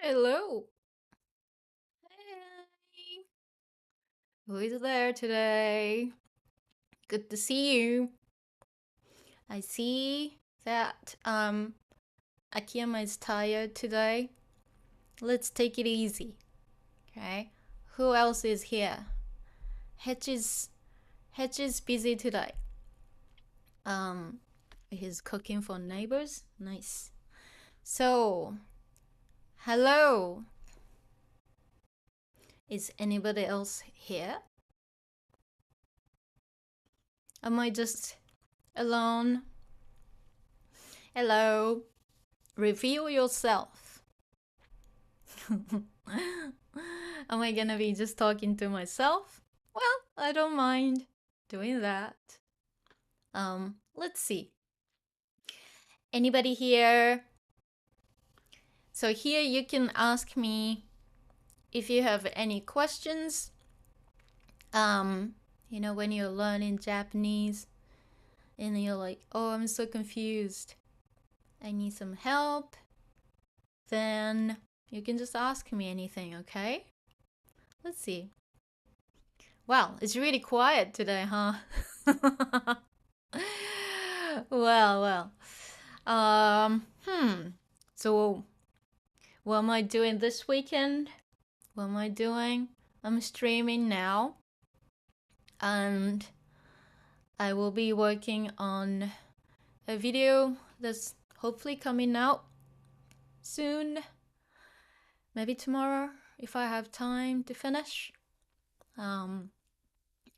Hello. Hey. Who is there today? Good to see you. I see that Akiyama is tired today. Let's take it easy. Okay? Who else is here? Hetch is busy today. Um he's cooking for neighbors. Nice. So, hello. Is anybody else here? Am I just alone? Hello. Reveal yourself. Am I gonna be just talking to myself? Well, I don't mind doing that. Let's see. Anybody here? So here you can ask me if you have any questions. When you're learning Japanese and you're like, oh, I'm so confused. I need some help. Then you can just ask me anything, okay? Let's see. Wow, it's really quiet today, huh? well. Um, hmm. So, what am I doing this weekend? What am I doing? I'm streaming now. And I will be working on a video that's hopefully coming out soon. Maybe tomorrow if I have time to finish.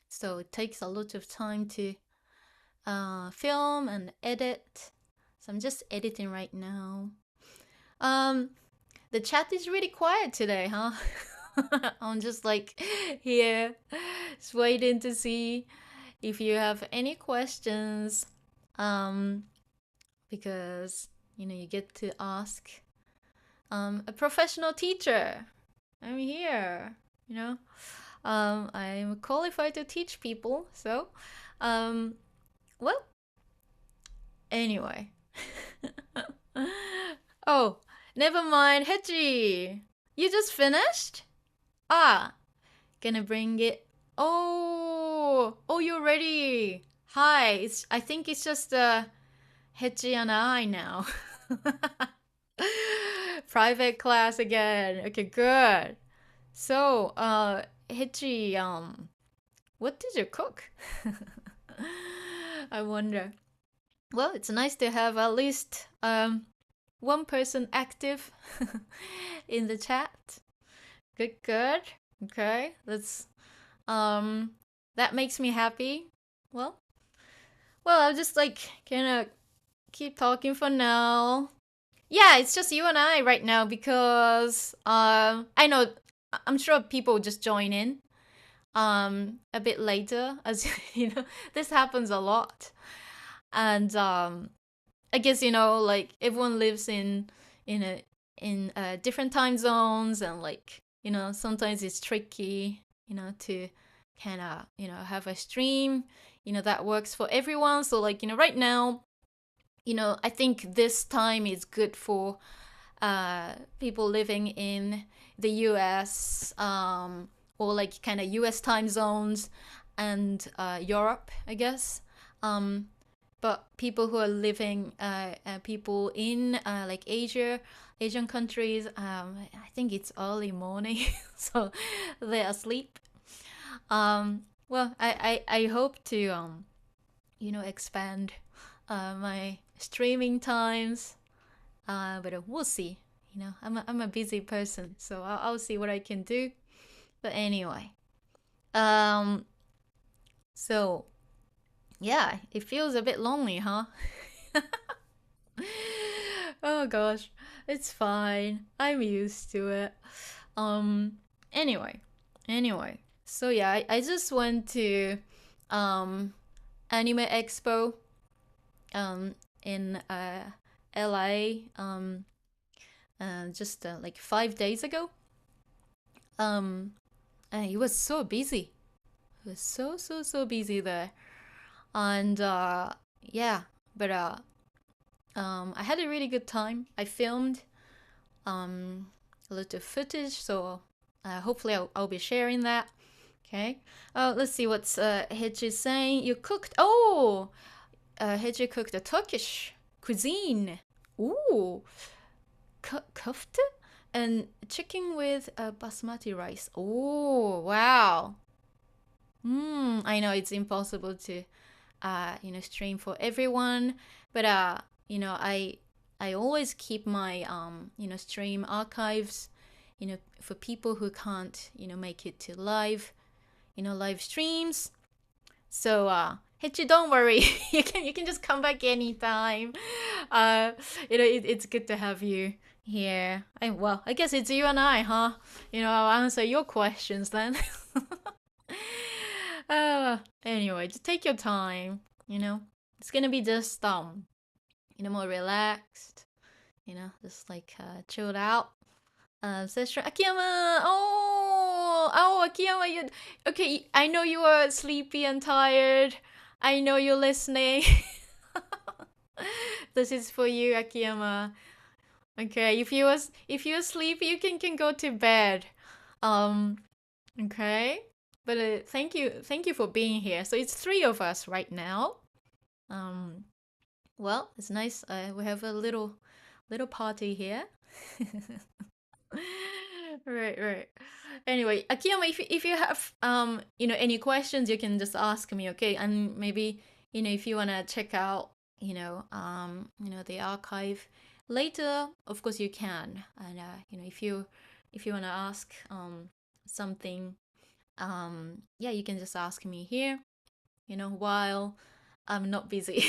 So it takes a lot of time to film and edit. So I'm just editing right now. The chat is really quiet today, huh? I'm just like here, just waiting to see if you have any questions. Because you get to ask a professional teacher. I'm here, I'm qualified to teach people, so well, anyway. Oh, never mind, Hetchy. You just finished? Ah, gonna bring it. Oh, you're ready. Hi, I think it's just Hetchy and I now. Private class again. Okay, good. So, Hetchy, what did you cook? I wonder. Well, it's nice to have at least one person active in the chat. Good. Okay, that makes me happy. Well, I'll just like kind of keep talking for now. Yeah, it's just you and I right now because I know I'm sure people just join in a bit later as this happens a lot. And I guess like everyone lives in a in different time zones, and like sometimes it's tricky to kind of have a stream that works for everyone. So like right now I think this time is good for people living in the US, or like kind of US time zones, and Europe, I guess. But people who are living, people in like Asian countries, I think it's early morning, so they're asleep. Well, I hope to expand my streaming times, but we'll see. I'm a busy person, so I'll see what I can do. But anyway, so yeah, it feels a bit lonely, huh? Oh gosh, it's fine. I'm used to it. Um, anyway, so yeah, I just went to Anime Expo in LA just like 5 days ago. And it was so busy. It was so busy there. And yeah, but I had a really good time. I filmed a lot of footage, so hopefully I'll be sharing that. Okay. Let's see what's Heiji is saying. You cooked. Oh, Heiji cooked a Turkish cuisine. Ooh, kofta and chicken with basmati rice. Oh, wow. I know it's impossible to, stream for everyone, but I always keep my stream archives, for people who can't, make it to live streams. So Hichi, don't worry. you can just come back anytime. It's good to have you here. I guess it's you and I, huh? I'll answer your questions then. Anyway, just take your time. It's gonna be just more relaxed. Just like chilled out. Session. Akiyama. Oh, Akiyama. Okay? I know you are sleepy and tired. I know you're listening. This is for you, Akiyama. Okay, if you're sleepy, you can go to bed. Okay. But thank you for being here. So it's 3 of us right now. Well, it's nice. We have a little party here. Right. Anyway, Akiyama, if you have any questions, you can just ask me, okay? And maybe if you wanna check out the archive later, of course you can. And if you wanna ask something, you can just ask me here, while I'm not busy.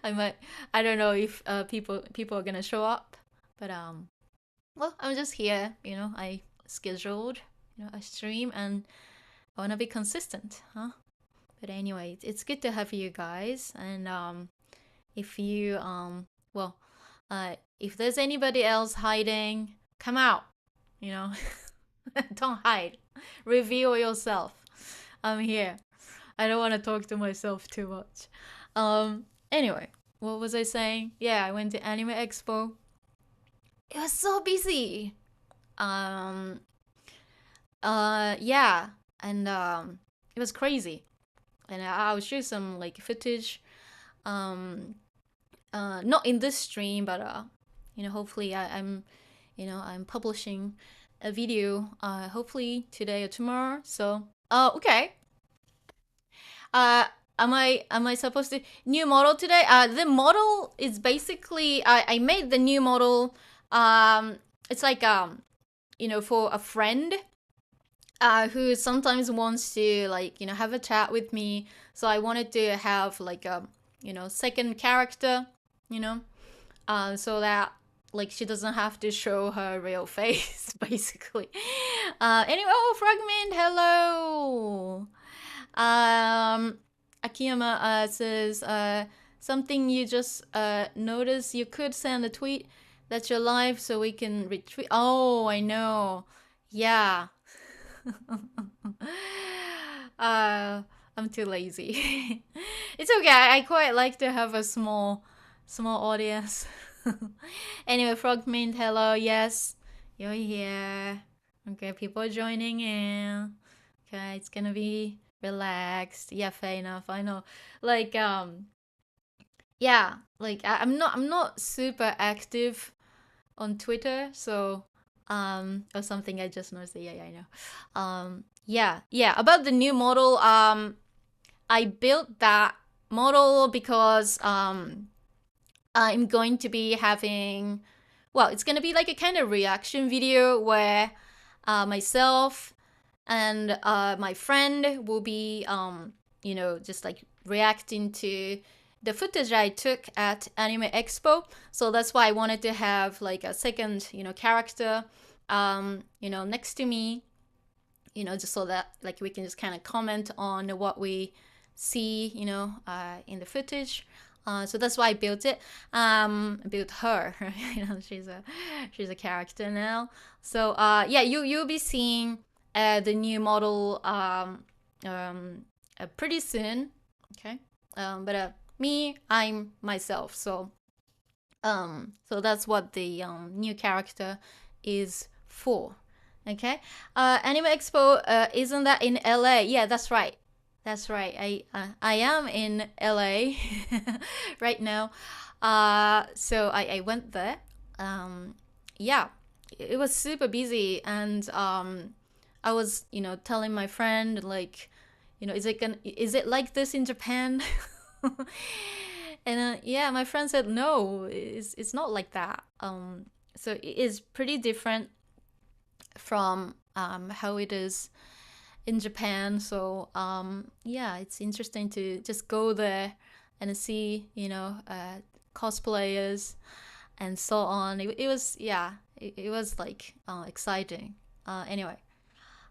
I don't know if people are gonna show up, but well, I'm just here. I scheduled a stream, and I wanna be consistent, huh? But anyway, it's good to have you guys. And if you if there's anybody else hiding, come out. Don't hide. Reveal yourself. I'm here. I don't want to talk to myself too much. Anyway, what was I saying? Yeah, I went to Anime Expo. It was so busy. Yeah, and it was crazy. And I'll show some like footage. Not in this stream, but hopefully I'm publishing a video hopefully today or tomorrow. So okay. Am I supposed to new model today? The model is basically I made the new model. It's like for a friend who sometimes wants to have a chat with me. So I wanted to have like a second character, so that she doesn't have to show her real face, basically. Anyway, Fragment, hello. Akiyama says something you just noticed. You could send a tweet that you're live so we can retweet. Oh, I know. Yeah. I'm too lazy. It's okay. I quite like to have a small audience. Anyway, Frogmint, hello. Yes, you're here. Okay, people are joining in. Okay, it's gonna be relaxed. Yeah, fair enough. I know. Yeah, I'm not super active on Twitter, so or something I just noticed. Yeah, I know. Yeah. About the new model, I built that model because I'm going to be having, it's gonna be like a kind of reaction video where myself and my friend will be just like reacting to the footage I took at Anime Expo. So that's why I wanted to have like a second character next to me, just so that we can just kind of comment on what we see in the footage. So that's why I built it. Built her. She's a character now. So you'll be seeing the new model pretty soon. Okay. But me, I'm myself. So that's what the new character is for. Okay, Anime Expo, isn't that in LA? Yeah, that's right. That's right. I am in LA right now. So I went there. Yeah, it was super busy, and I was telling my friend like, is it like this in Japan? And yeah, my friend said no, it's not like that. So it is pretty different from how it is in Japan. So yeah, it's interesting to just go there and see, cosplayers and so on. It was, yeah, it was like exciting. Anyway,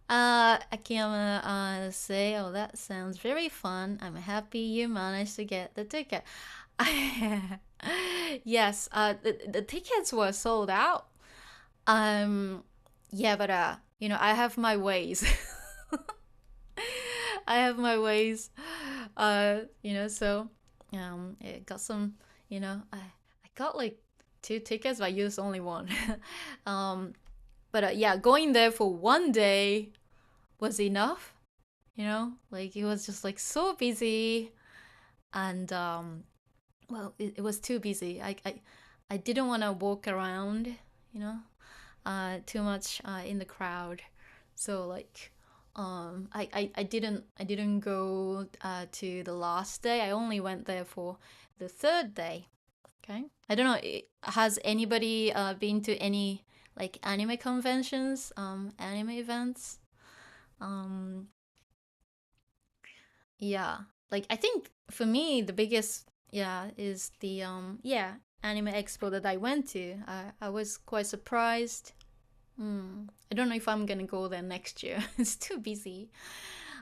Akiyama say, oh, that sounds very fun. I'm happy you managed to get the ticket. Yes, the tickets were sold out. Yeah, but I have my ways. I have my ways. So I got some, I got like two tickets, but I used only one. But yeah, going there for one day was enough. Like it was just like so busy, and well, it was too busy. I didn't want to walk around, too much in the crowd. So like, I didn't go to the last day. I only went there for the third day. Okay. I don't know. Has anybody been to any like anime conventions, anime events? Um, yeah. Like I think for me the biggest, yeah, is the yeah, anime expo that I went to. I was quite surprised. I don't know if I'm gonna go there next year. It's too busy.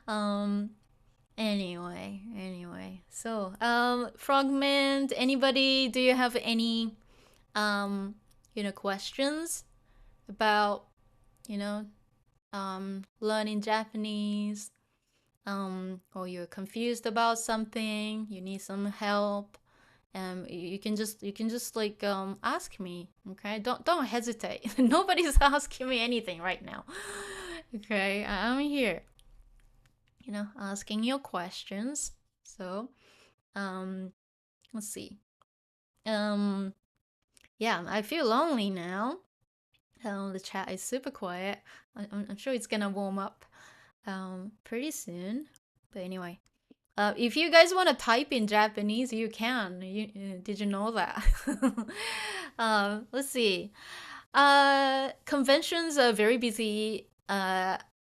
Um. Anyway. So, Frogment. Anybody? Do you have any, questions about, you know, learning Japanese? Or you're confused about something, you need some help. You can just like ask me. Okay, don't hesitate. Nobody's asking me anything right now. Okay, I'm here, asking your questions. So um let's see. um yeah, I feel lonely now. The chat is super quiet. I'm sure it's gonna warm up pretty soon. But anyway, if you guys want to type in Japanese, you can. Did you know that? Let's see. Conventions are very busy.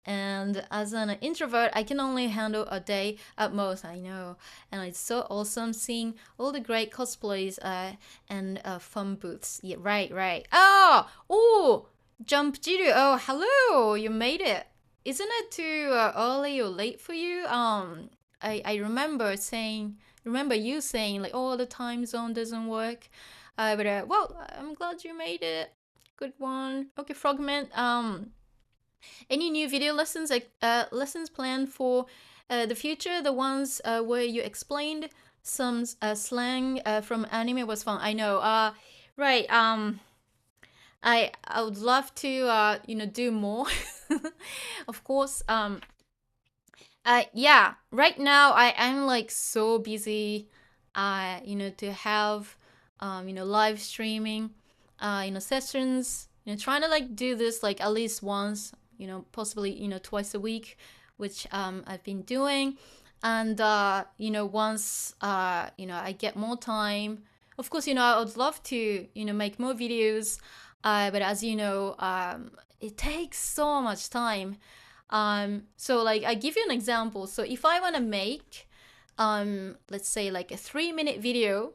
And as an introvert, I can only handle a day at most. I know, and it's so awesome seeing all the great cosplays and fun booths. Yeah, right. Oh, Jump Jiru. Oh, hello, you made it. Isn't it too early or late for you? I remember you saying like, oh, the time zone doesn't work. But well, I'm glad you made it. Good one. Okay, Frogman. Any new video lessons like lessons planned for the future? The ones where you explained some slang from anime was fun. I know. Right. I would love to do more. Of course. Yeah, right now I'm like so busy, to have, live streaming, sessions, trying to like do this like at least once, possibly, twice a week, which I've been doing. And, once, I get more time, of course, I would love to, make more videos, but as you know, it takes so much time. So like I give you an example. So if I want to make, let's say like a 3-minute video,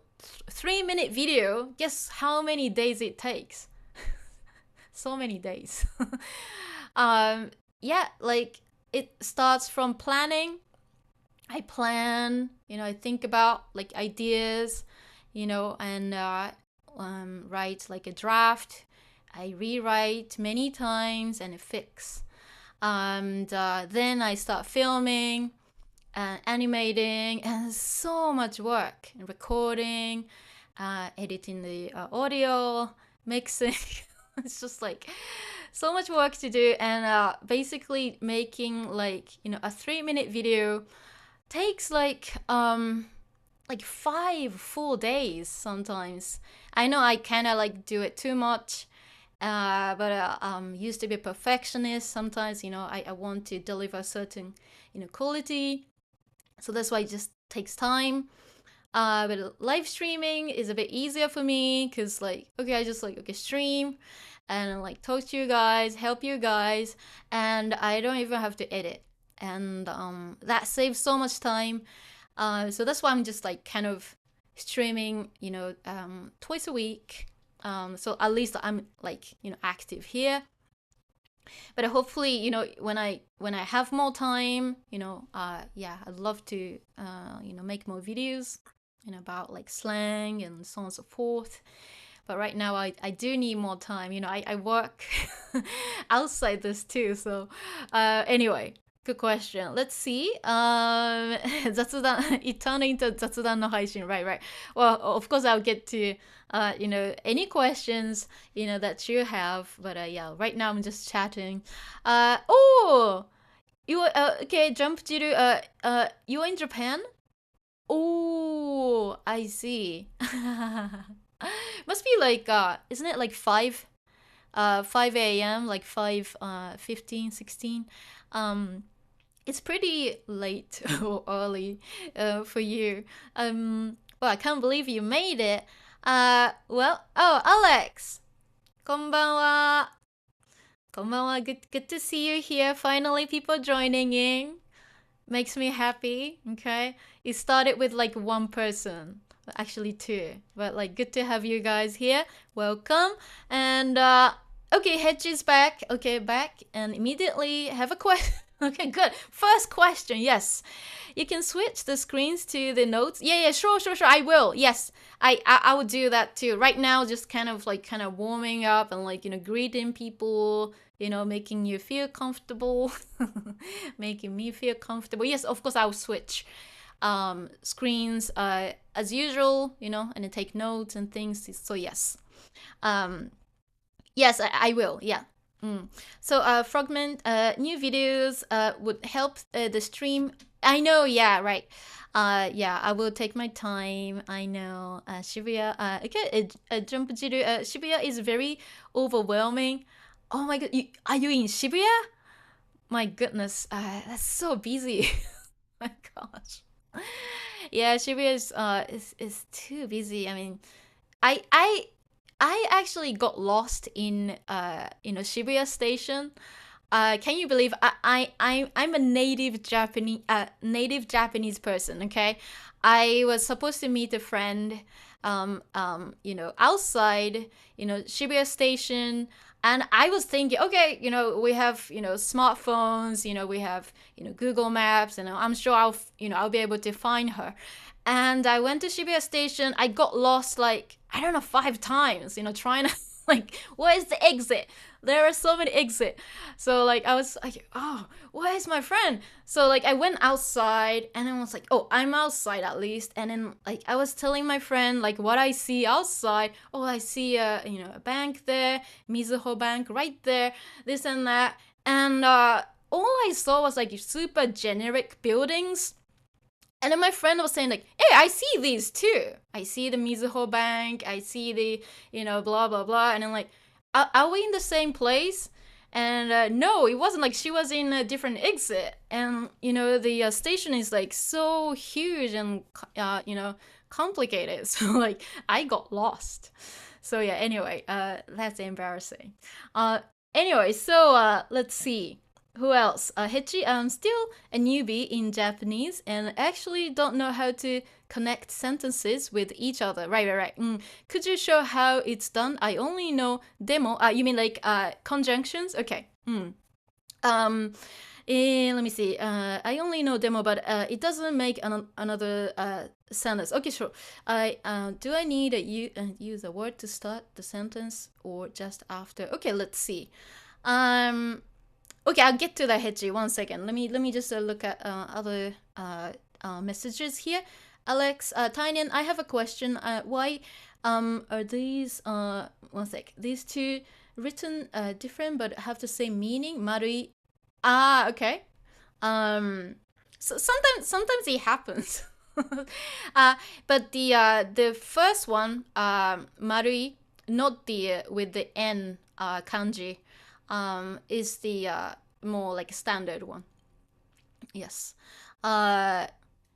guess how many days it takes? So many days. Yeah, like it starts from planning. I plan, I think about like ideas, and write like a draft. I rewrite many times and fix. And then I start filming and animating, and so much work and recording, editing the audio, mixing. It's just like so much work to do, and basically making like a 3-minute video takes like 5 full days sometimes. I know I kind of like do it too much, but used to be a perfectionist. Sometimes I want to deliver certain quality, so that's why it just takes time. But live streaming is a bit easier for me because like I just like stream and like talk to you guys, help you guys, and I don't even have to edit, and that saves so much time. So that's why I'm just like kind of streaming, twice a week. So at least I'm like active here. But hopefully, when I have more time, yeah, I'd love to make more videos, about like slang and so on and so forth. But right now I do need more time. I work outside this too. So anyway, good question. Let's see. 雑談 it turned into 雑談の配信. Right. Well, of course I'll get to any questions that you have. But yeah, right now I'm just chatting. Oh, you okay? Jump to you're in Japan? Oh, I see. Must be like isn't it like 5 a.m. like 5 15 16? It's pretty late or early for you. Well, I can't believe you made it. Well, oh, Alex. こんばんは. こんばんは. Good to see you here. Finally, people joining in. Makes me happy. Okay. It started with like one person. Actually 2. But like good to have you guys here. Welcome. And okay, Hedge is back. Okay, back. And immediately have a question. Okay, good. First question, yes. You can switch the screens to the notes. Yeah, sure. I will. Yes, I will do that too. Right now, just kind of warming up and like greeting people. Making you feel comfortable, making me feel comfortable. Yes, of course I'll switch screens as usual. And then take notes and things. So yes, yes, I will. Yeah. So fragment new videos would help the stream. I know, yeah, right. Yeah, I will take my time. I know. Shibuya, okay, jump jiru. Shibuya is very overwhelming. Oh my god, are you in Shibuya? My goodness, that's so busy. My gosh. Yeah, Shibuya is too busy. I mean, I actually got lost in Shibuya station. Can you believe I'm a native Japanese person, okay? I was supposed to meet a friend outside Shibuya station, and I was thinking, okay, we have smartphones, we have Google Maps, and I'm sure I'll be able to find her. And I went to Shibuya station. I got lost like, I don't know, 5 times, trying to like, where's the exit? There are so many exits. So like I was like, oh, where's my friend? So like I went outside and I was like, oh, I'm outside at least. And then like I was telling my friend like what I see outside. Oh, I see a bank there, Mizuho Bank right there, this and that. And all I saw was like super generic buildings. And then my friend was saying like, hey, I see these too. I see the Mizuho Bank. I see the, blah, blah, blah. And I'm like, are we in the same place? And no, it wasn't. Like she was in a different exit. And, the station is like so huge and, complicated. So like I got lost. So yeah, anyway, that's embarrassing. Anyway, so let's see. Who else? Hechi, I'm still a newbie in Japanese and actually don't know how to connect sentences with each other. Right. Could you show how it's done? I only know demo. You mean like conjunctions? Okay. Let me see. I only know demo, but it doesn't make another sentence. Okay, sure. Do I need use a word to start the sentence or just after? Okay, let's see. Okay, I'll get to that, Hechi. 1 second. Let me just look at other messages here. Alex, Taenyan, I have a question. Why are these 1 sec. These 2 written different but have the same meaning. Marui. Ah, okay. So sometimes it happens. But the first one, marui, not the with the n kanji, is the more like standard one. Yes.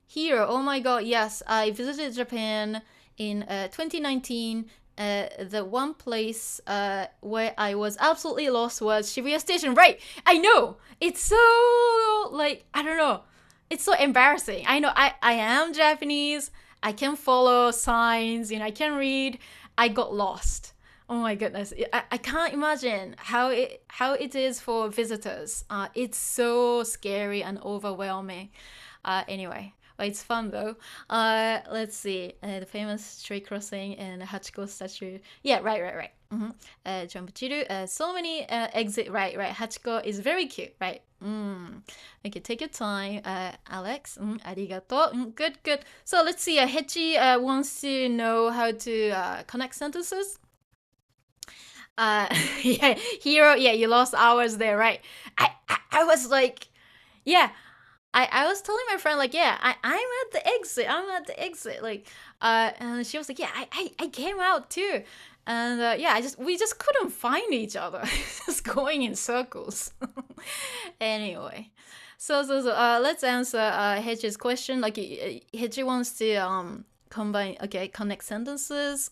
Here, oh my god, yes, I visited Japan in 2019. The one place where I was absolutely lost was Shibuya Station. Right, I know. It's so, like, I don't know. It's so embarrassing. I know I am Japanese. I can follow signs, I can read. I got lost. Oh my goodness. I can't imagine how it is for visitors. It's so scary and overwhelming. Anyway. But it's fun though. Let's see. The famous street crossing and Hachiko statue. Yeah, right. Jump chiru. So many exit. Right. Hachiko is very cute. Right. Okay, take your time, Alex. Arigato. Good. So let's see. Hechi wants to know how to connect sentences. Yeah, Hero. Yeah, you lost hours there. Right. I was like, yeah. I was telling my friend, like, yeah, I'm at the exit. Like, and she was like, yeah, I came out too. And yeah, we just couldn't find each other. Just going in circles. Anyway. So let's answer Hechi's question. Like, Hechi wants to combine, okay, connect sentences.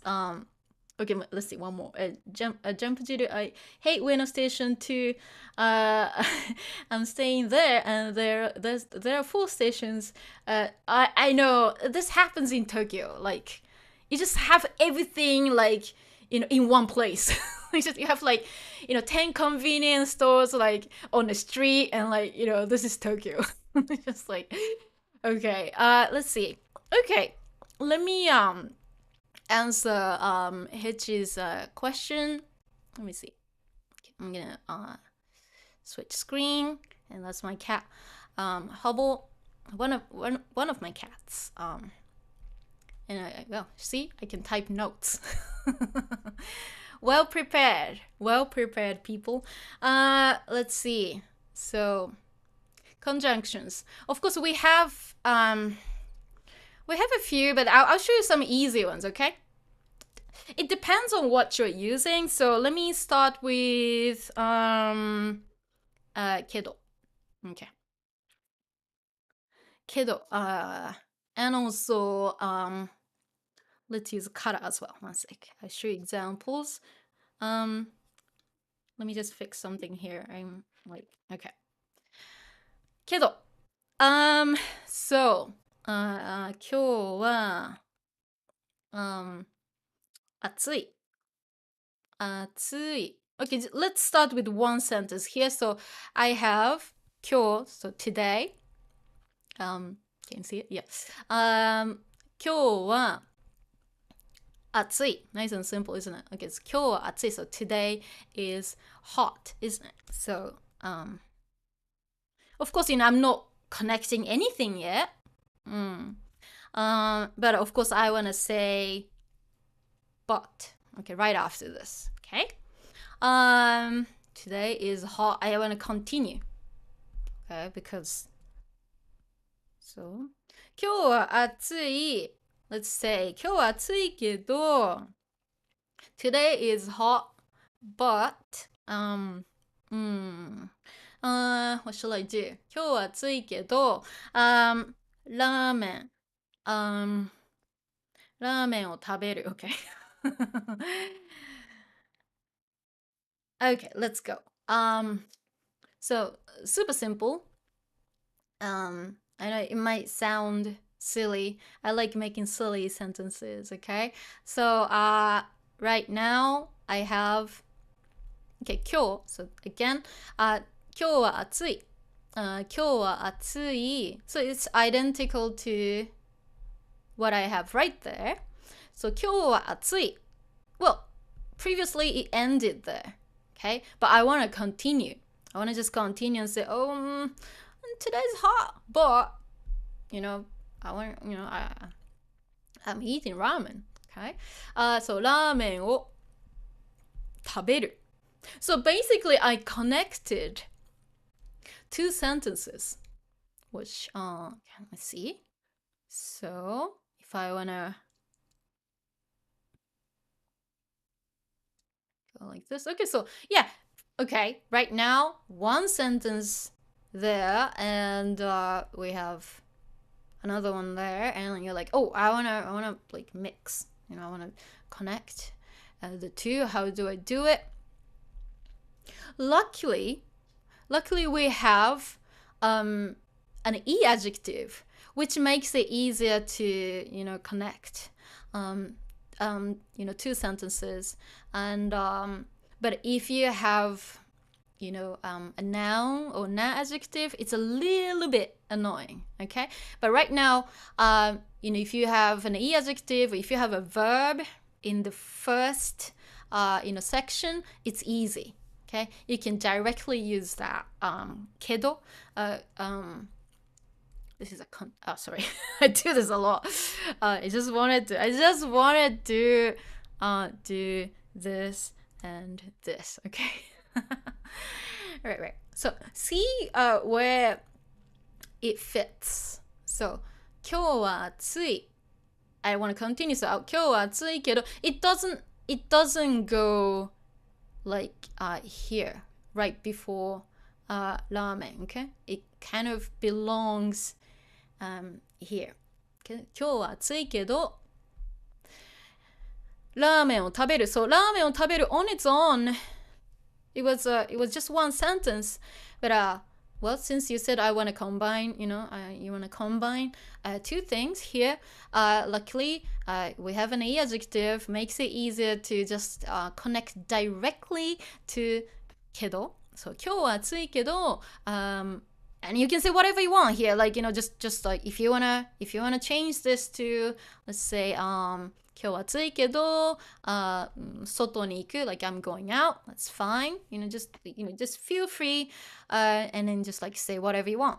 Okay, let's see one more. Jump jiru. I hate Ueno Station too. I'm staying there, and there are 4 stations. I know this happens in Tokyo. Like, you just have everything like in one place. You have like 10 convenience stores like on the street, and like this is Tokyo. Just like, okay. Let's see. Okay, let me answer Hechi's question. Let me see. Okay, I'm gonna switch screen, and that's my cat, Hubble, one of my cats. And well, see, I can type notes. Well prepared people. Let's see. So conjunctions. Of course, we have a few, but I'll show you some easy ones, okay? It depends on what you're using. So let me start with kedo. Okay. Kedo. And also let's use kara as well. One sec. I'll show you examples. Let me just fix something here. I'm like, okay. Kedo. So 今日は暑い Okay, let's start with one sentence here. So I have 今日, so today. Can you see it? Yeah. 今日は暑い. Nice and simple, isn't it? Okay, it's 今日は暑い. So today is hot, isn't it? So of course, I'm not connecting anything yet. But of course, I want to say but. Okay, right after this. Okay. Today is hot. I want to continue. Okay, because so 今日は暑い. Let's say 今日は暑いけど today is hot, but what shall I do? 今日は暑いけどラーメンを食べる. Okay. Okay, let's go. So super simple. I know it might sound silly. I like making silly sentences, okay? So right now I have okay, 今日. So again, 今日は暑い. 今日は暑い. So it's identical to what I have right there. So 今日は暑い. Well, previously it ended there. Okay? But I want to continue. I want to just continue and say, oh, today's hot. But, I'm eating ramen. Okay? So ラーメンを食べる. So basically, I connected two sentences, which, let's see. So if I wanna go like this, okay, so yeah, okay, right now, one sentence there, and we have another one there, and you're like, oh, I wanna like mix, you know, I wanna connect the two. How do I do it? Luckily we have an e adjective, which makes it easier to, you know, connect you know, two sentences. And but if you have, you know, a noun or noun adjective, it's a little bit annoying, okay? But right now, you know, if you have an e adjective, or if you have a verb in the first, you know, section, it's easy, okay? You can directly use that. Kedo, this is a oh, sorry. I do this a lot. I just wanted to do this and this, okay? Right. So see where it fits. So 今日は暑い. I want to continue. So 今日は暑いけど it doesn't go like here right before ramen, okay? It kind of belongs here. Okay? 今日は暑いけどラーメンを食べる. So ラーメンを食べる on its own, it was just one sentence, but well, since you said I want to combine, you know, you want to combine two things here. Luckily, we have an e adjective, makes it easier to just connect directly to けど. So 今日は暑いけど and you can say whatever you want here, like, you know, just like if you wanna change this to, let's say 今日は暑いけど外に行く, like I'm going out, that's fine, you know, just feel free and then just like say whatever you want.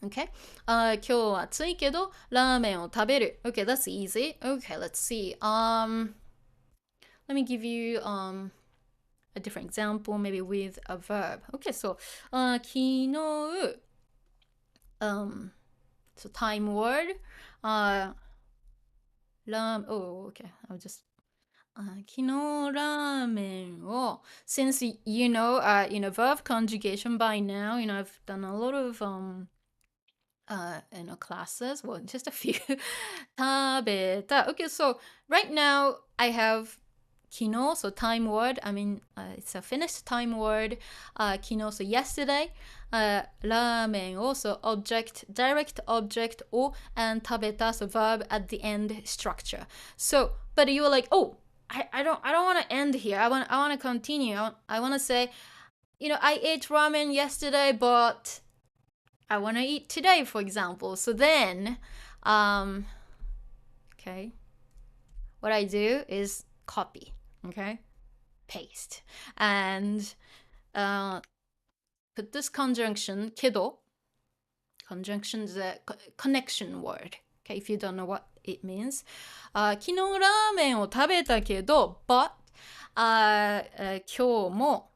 Okay? 今日は暑いけどラーメンを食べる. Okay, that's easy. Okay, let's see. Let me give you a different example, maybe with a verb. Okay, so 昨日 so time word oh, okay. I'll just 昨日ラーメンを since you know verb conjugation by now, you know, I've done a lot of you know, classes, well, just a few. 食べた. Okay, so right now I have 昨日, so time word, I mean it's a finished time word. 昨日, so yesterday. ラーメンを, so object, direct object を and 食べた, so verb at the end structure. So, but you were like, oh, I don't want to end here. I want to continue. I want to say, you know, I ate ramen yesterday, but I want to eat today, for example. So then, okay, what I do is copy, okay, paste, and put this conjunction, けど. Conjunction is a connection word. Okay, if you don't know what it means. 昨日ラーメンを食べたけど but 今日も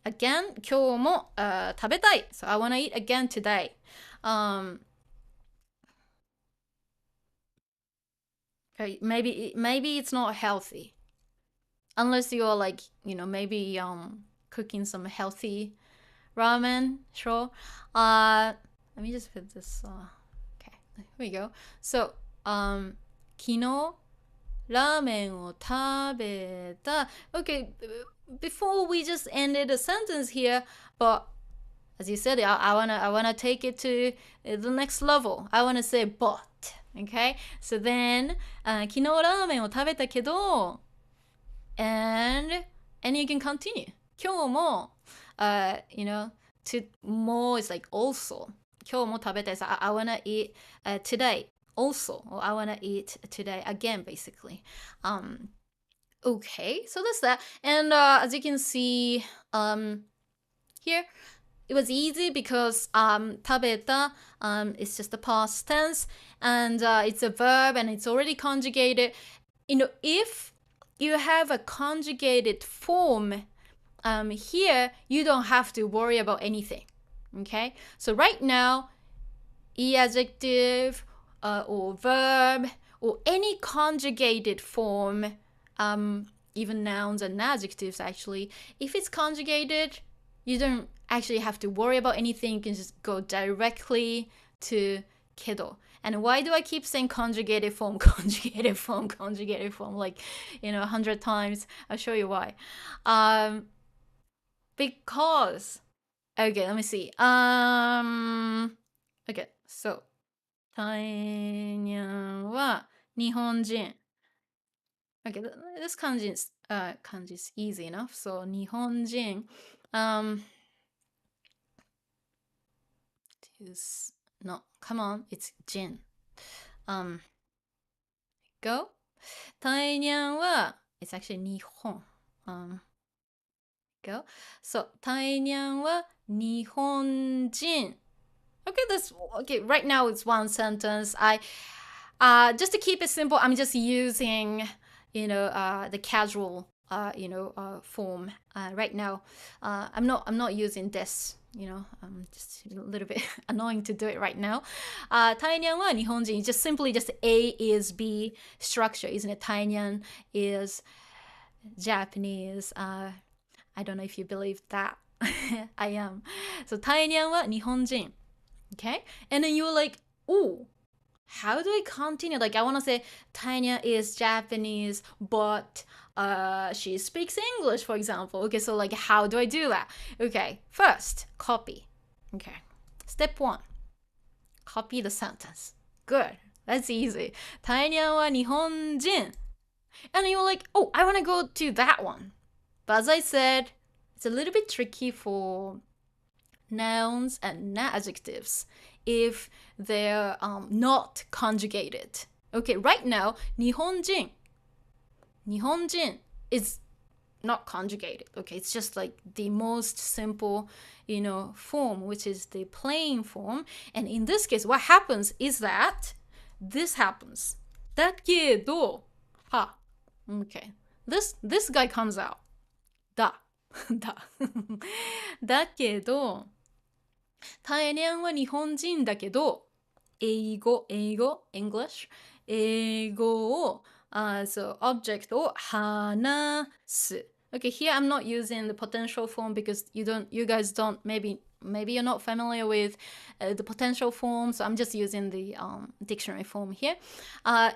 again 今日も食べたい. So I want to eat again today. Okay, maybe it's not healthy. Unless you're like, you know, maybe cooking some healthy ramen, sure. Let me just put this okay, here we go. So 昨日ラーメンを食べた. Okay, before we just ended a sentence here, but as you said, I wanna take it to the next level. I wanna say but, okay? So then 昨日ラーメンを食べたけど and you can continue. 今日もyou know, to more is like also. 今日も食べたい. So I wanna eat today also, or I wanna eat today again, basically. Okay, so that's that. And as you can see here, it was easy because 食べた it's just the past tense, and it's a verb and it's already conjugated. You know, if you have a conjugated form here you don't have to worry about anything. Okay, so right now, adjective or verb or any conjugated form, even nouns and adjectives actually, if it's conjugated, you don't actually have to worry about anything. You can just go directly to kedo. And why do I keep saying conjugated form, conjugated form, conjugated form, like, 100 times? I'll show you why. Because, okay, let me see. Okay, so, タイニャンは日本人. Okay, this kanji is easy enough. So, 日本人 is no, come on, it's jin. Go. タイニャンは it's actually 日本. Go. So, タイニャンは日本人. Okay, right now it's one sentence. Just to keep it simple, I'm just using, the casual, form. Right now, I'm not using this. Just a little bit annoying to do it right now. タイニャンは日本人 just simply just A is B structure, isn't it? タイニャン is Japanese. I don't know if you believe that. I am. So タイニャンは日本人. Okay? And then you're like, oh, how do I continue? Like, I want to say Taenyan is Japanese, but she speaks English, for example. Okay, so like, how do I do that? Okay, first, copy. Okay, step 1, copy the sentence. Good, that's easy. Taenyan wa Nihonjin. And you're like, oh, I want to go to that one. But as I said, it's a little bit tricky for nouns and adjectives if they're not conjugated. Okay, right now, 日本人 is not conjugated. Okay, it's just like the most simple, form, which is the plain form. And in this case, what happens is that this happens. だけど, ha. Okay, this guy comes out. だけどタイニャンは日本人だけど英語 English 英語をso object を話す. Okay, here I'm not using the potential form because you guys don't, maybe you're not familiar with the potential form, so I'm just using the dictionary form here.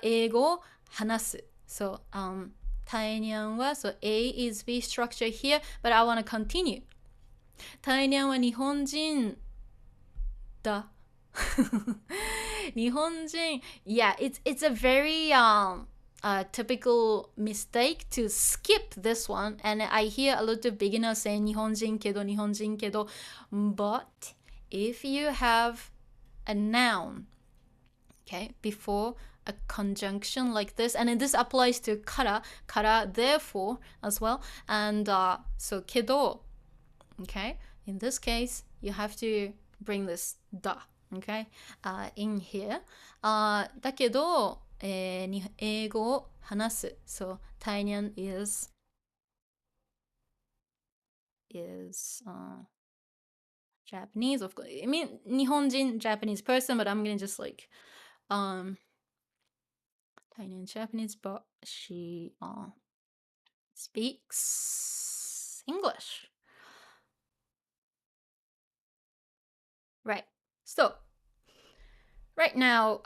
英語を話す. So Taenyan wa, so A is B structure here, but I want to continue. Taenyan wa Nihonjin da. Nihonjin. Yeah, it's a very typical mistake to skip this one, and I hear a lot of beginners saying Nihonjin kedo. But if you have a noun, okay, before a conjunction like this, and then this applies to kara, therefore as well, and so kedo, okay, in this case you have to bring this da, okay, in here. だけど、英語を話す. So Taenyan is Japanese, of course. I mean, Nihonjin, Japanese person, but I'm gonna just like Taenyan Japanese, but she speaks English. Right. So right now,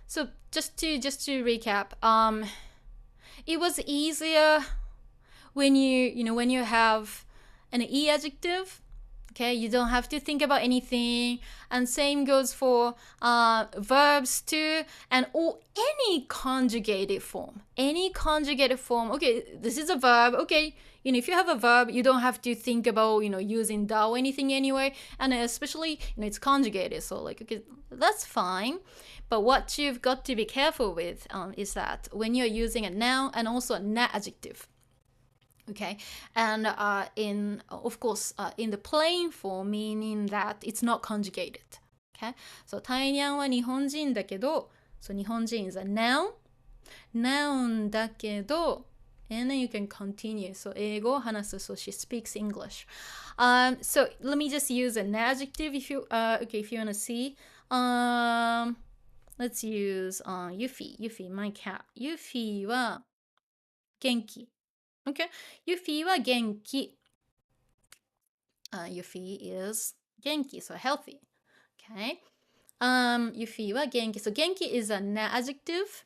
so just to recap, it was easier when you have an E adjective. Okay, you don't have to think about anything, and same goes for verbs too, and or any conjugated form. Okay, this is a verb. Okay, if you have a verb, you don't have to think about using da or anything anyway, and especially it's conjugated. So like, okay, that's fine. But what you've got to be careful with is that when you're using a noun and also an adjective. Okay, and in the plain form, meaning that it's not conjugated. Okay, so Taenyan wa Nihonjin da kedo, so Nihonjin is a noun. Noun da kedo, and then you can continue. So 英語を話す. So she speaks English. So let me just use an adjective if you if you want to see. Let's use Yuffie, my cat. Yuffie は元気. Okay. Yuffie は元気. Yuffie is 元気, so healthy. Okay. Yuffie は元気. So 元気 is an adjective.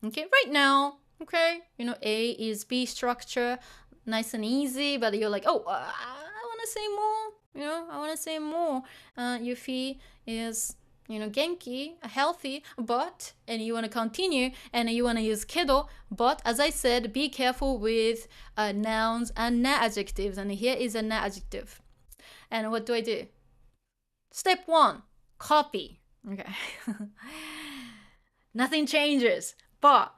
Okay. Right now, okay, you know, A is B structure, nice and easy, but you're like, oh, I want to say more. You know, I want to say more. Yuffie is, you know, genki, healthy, but, and you want to continue, and you want to use kedo, but as I said, be careful with nouns and adjectives, and here is an adjective. And what do I do? Step 1, copy. Okay. Nothing changes, but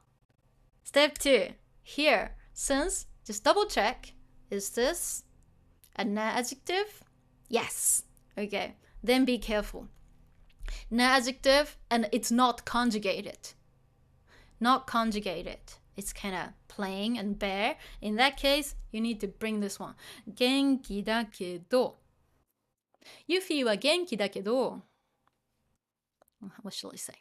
step 2, here, since, just double check, is this an adjective? Yes. Okay, then be careful. An adjective, and it's not conjugated. Not conjugated. It's kind of plain and bare. In that case, you need to bring this one. 元気だけど. Yuffie は元気だけど. What shall I say?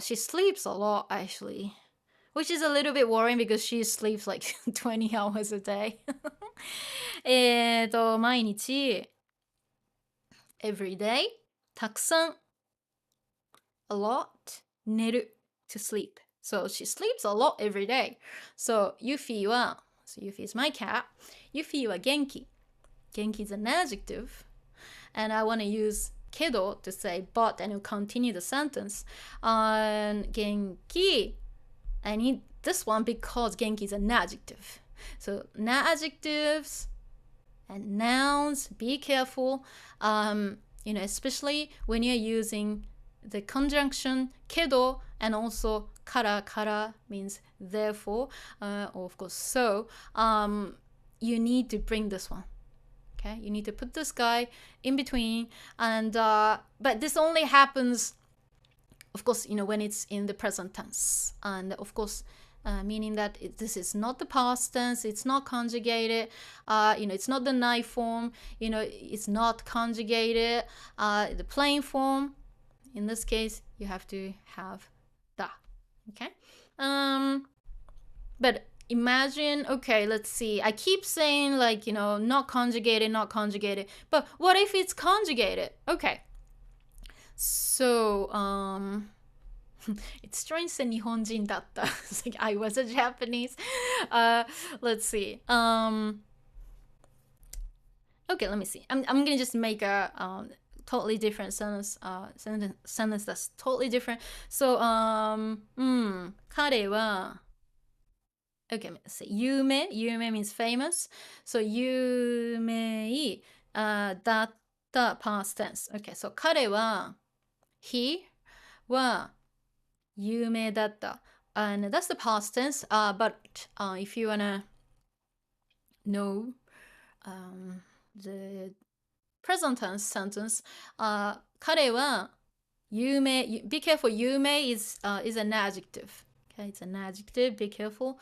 She sleeps a lot, actually. Which is a little bit worrying because she sleeps like 20 hours a day. 毎日 every day たくさん a lot 寝る to sleep. So she sleeps a lot every day. So Yuffie は so Yuffie is my cat. Yuffie は元気. Genki is an adjective. And I want to use kedo to say but and continue the sentence. Genki, I need this one because genki is an adjective. So adjectives and nouns, be careful. You know, especially when you're using the conjunction kedo and also kara means therefore, or of course so. You need to bring this one. Okay, you need to put this guy in between, and but this only happens, of course, you know, when it's in the present tense, and of course, meaning that this is not the past tense, it's not conjugated, you know, it's not the knife form, you know, it's not conjugated, the plain form. In this case, you have to have da. Okay, but imagine, okay, let's see. I keep saying like, you know, not conjugated, but what if it's conjugated? Okay. So, it's strange that 日本人だった. It's like I was a Japanese. Let's see. Okay, let me see. I'm gonna just make a totally different sentence that's totally different. So, 彼は Okay, let's say 有名 means famous. So 有名だった past tense. Okay, so 彼は he は有名だった and that's the past tense. But if you wanna know the present tense sentence, 彼は有名 be careful, 有名 is an adjective. Okay, it's an adjective, be careful.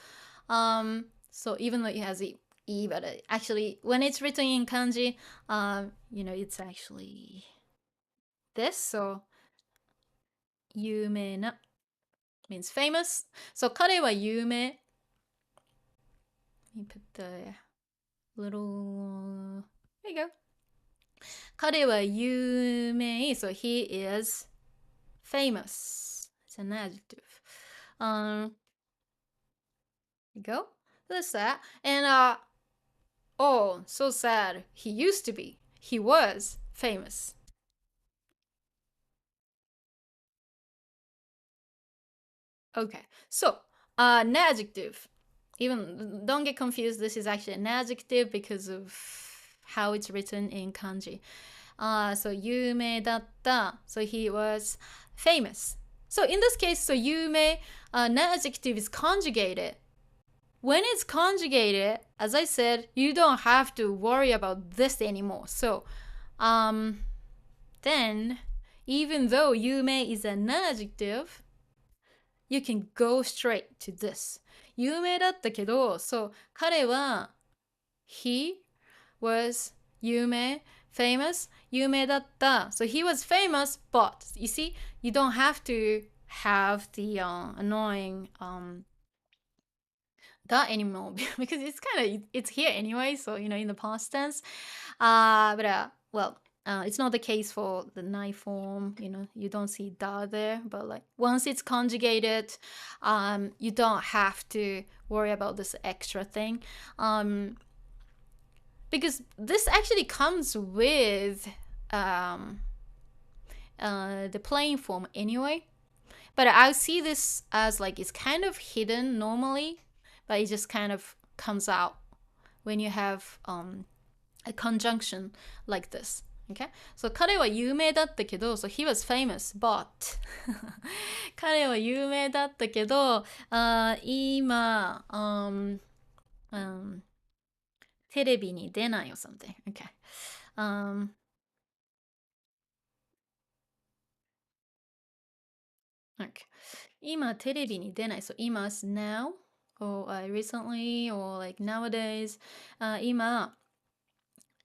So even though it has e, but actually when it's written in kanji, you know, it's actually this. So 有名な means famous. So 彼は有名. Let me put the little, there you go. 彼は有名. So he is famous. It's an adjective. You go. That's that. And oh, so sad. He used to be. He was famous. Okay. So, an adjective. Even don't get confused. This is actually an adjective because of how it's written in kanji. So 有名だった. So he was famous. So in this case, so 有名, an adjective is conjugated. When it's conjugated, as I said, you don't have to worry about this anymore. So, then, even though 有名 is an adjective, you can go straight to this. 有名だったけど、そう彼は he was 有名 famous 有名だった so he was famous but you see you don't have to have the annoying that anymore because it's kind of it's here anyway so in the past tense but well it's not the case for the knife form you don't see da there but like once it's conjugated you don't have to worry about this extra thing because this actually comes with the plain form anyway but I see this as like it's kind of hidden normally but it just kind of comes out when you have a conjunction like this. Okay? So 彼は有名だったけど so he was famous but 彼は有名だったけど今テレビに出ない or something. Okay. Okay. 今テレビに出ない so 今 is now or recently or like nowadays 今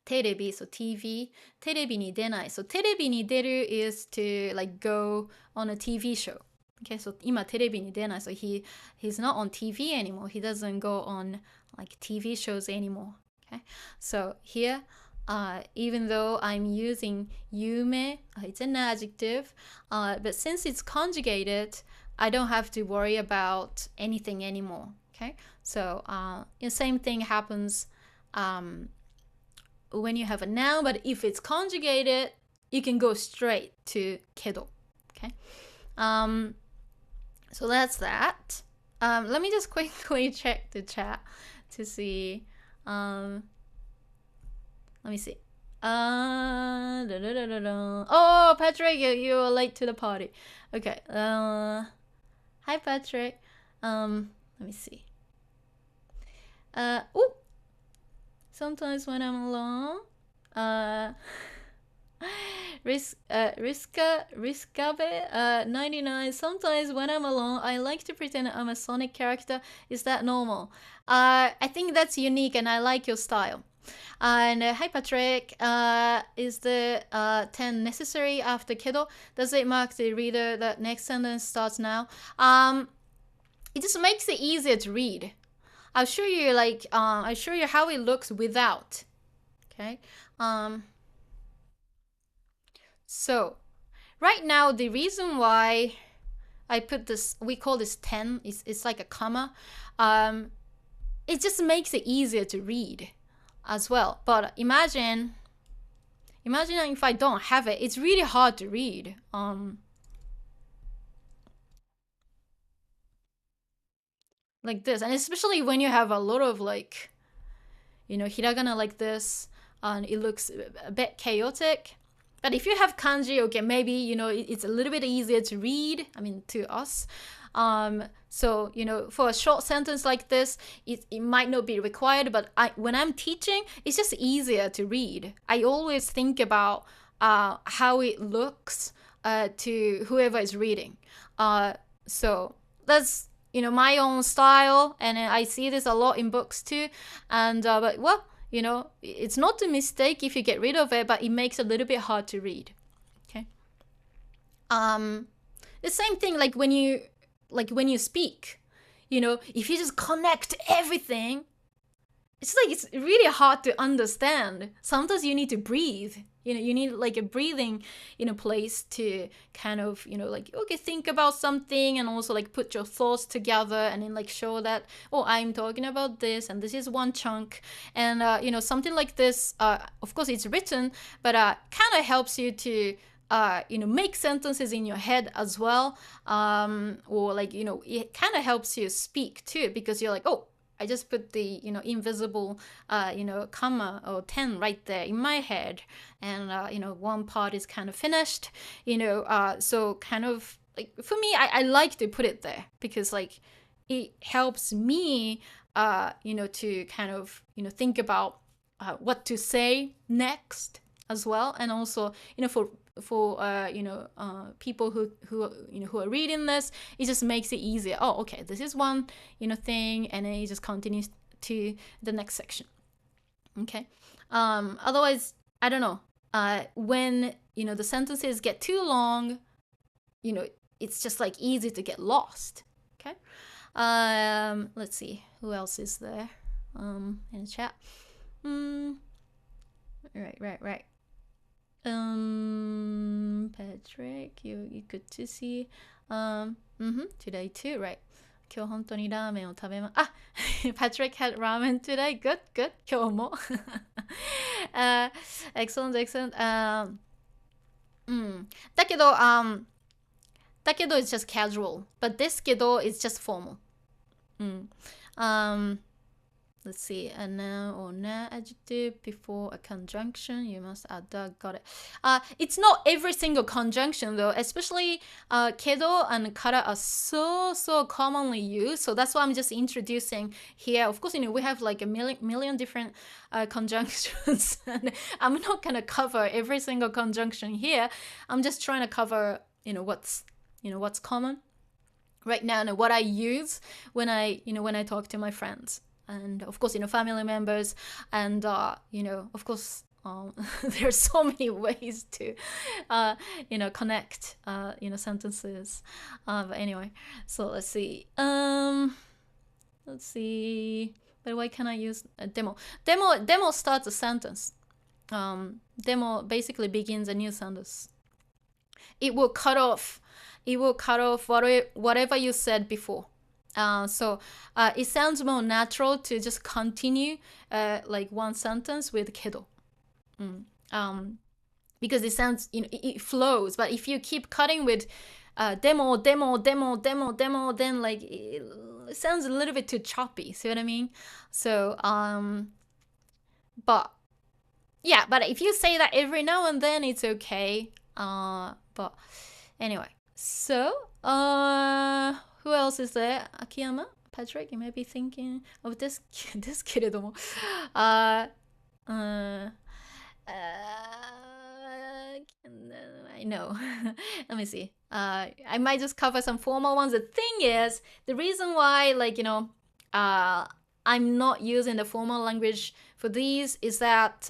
テレビ so TV テレビに出ない so テレビに出る is to like go on a TV show okay so 今テレビに出ない so he's not on TV anymore he doesn't go on like TV shows anymore okay so here even though I'm using 有名 it's an adjective but since it's conjugated I don't have to worry about anything anymore okay so the same thing happens when you have a noun but if it's conjugated you can go straight to けど okay so that's that let me just quickly check the chat to see let me see oh Patrick you're late to the party okay hi Patrick let me see sometimes when I'm alone Riskabe 99 sometimes when I'm alone I like to pretend I'm a Sonic character is that normal I think that's unique and I like your style and hi Patrick is the 10 necessary after kedo does it mark the reader that next sentence starts now it just makes it easier to read I'll show you I'll show you how it looks without okay so right now the reason why I put this we call this 10 it's like a comma it just makes it easier to read as well but imagine if I don't have it it's really hard to read like this and especially when you have a lot of like hiragana like this and it looks a bit chaotic but if you have kanji okay maybe it's a little bit easier to read I mean to us so for a short sentence like this it might not be required but when I'm teaching it's just easier to read I always think about how it looks to whoever is reading so that's my own style and I see this a lot in books too and but well it's not a mistake if you get rid of it but it makes it a little bit hard to read okay the same thing like when you speak if you just connect everything it's really hard to understand sometimes you need to breathe you need like a breathing place to kind of like okay think about something and also like put your thoughts together and then like show that I'm talking about this and this is one chunk and something like this of course it's written but kind of helps you to make sentences in your head as well or like it kind of helps you speak too because you're like I just put the invisible comma or 10 right there in my head and one part is kind of finished so kind of like for me I like to put it there because like it helps me to kind of think about what to say next as well and also for people who are reading this, it just makes it easier. Oh, okay, this is one thing, and then it just continues to the next section. Okay. Otherwise, I don't know. When the sentences get too long, it's just like easy to get lost. Okay. Let's see who else is there in the chat. Right. Patrick, you good to see. Today too, right? 今日本当にラーメンを食べまPatrick had ramen today. Good. 今日もexcellent. だけど it's just casual. But ですけど it's just formal. Let's see, a noun or noun adjective before a conjunction. You must add that. Got it. It's not every single conjunction though. Especially kedo and kara are so commonly used. So that's why I'm just introducing here. Of course, we have like a million different conjunctions. And I'm not gonna cover every single conjunction here. I'm just trying to cover what's common right now and what I use when I talk to my friends. And of course, family members, and of course, there's so many ways to, connect, sentences. But anyway, so let's see. But why can't I use a demo? Demo starts a sentence. Demo basically begins a new sentence. It will cut off whatever you said before. So it sounds more natural to just continue like one sentence with kedo. Because it sounds, it flows. But if you keep cutting with demo, then like it sounds a little bit too choppy. See what I mean? So, but if you say that every now and then, it's okay. But anyway, so who else is there? Akiyama? Patrick? You may be thinking of this けれども。I know. Let me see. I might just cover some formal ones. The thing is, the reason why, I'm not using the formal language for these is that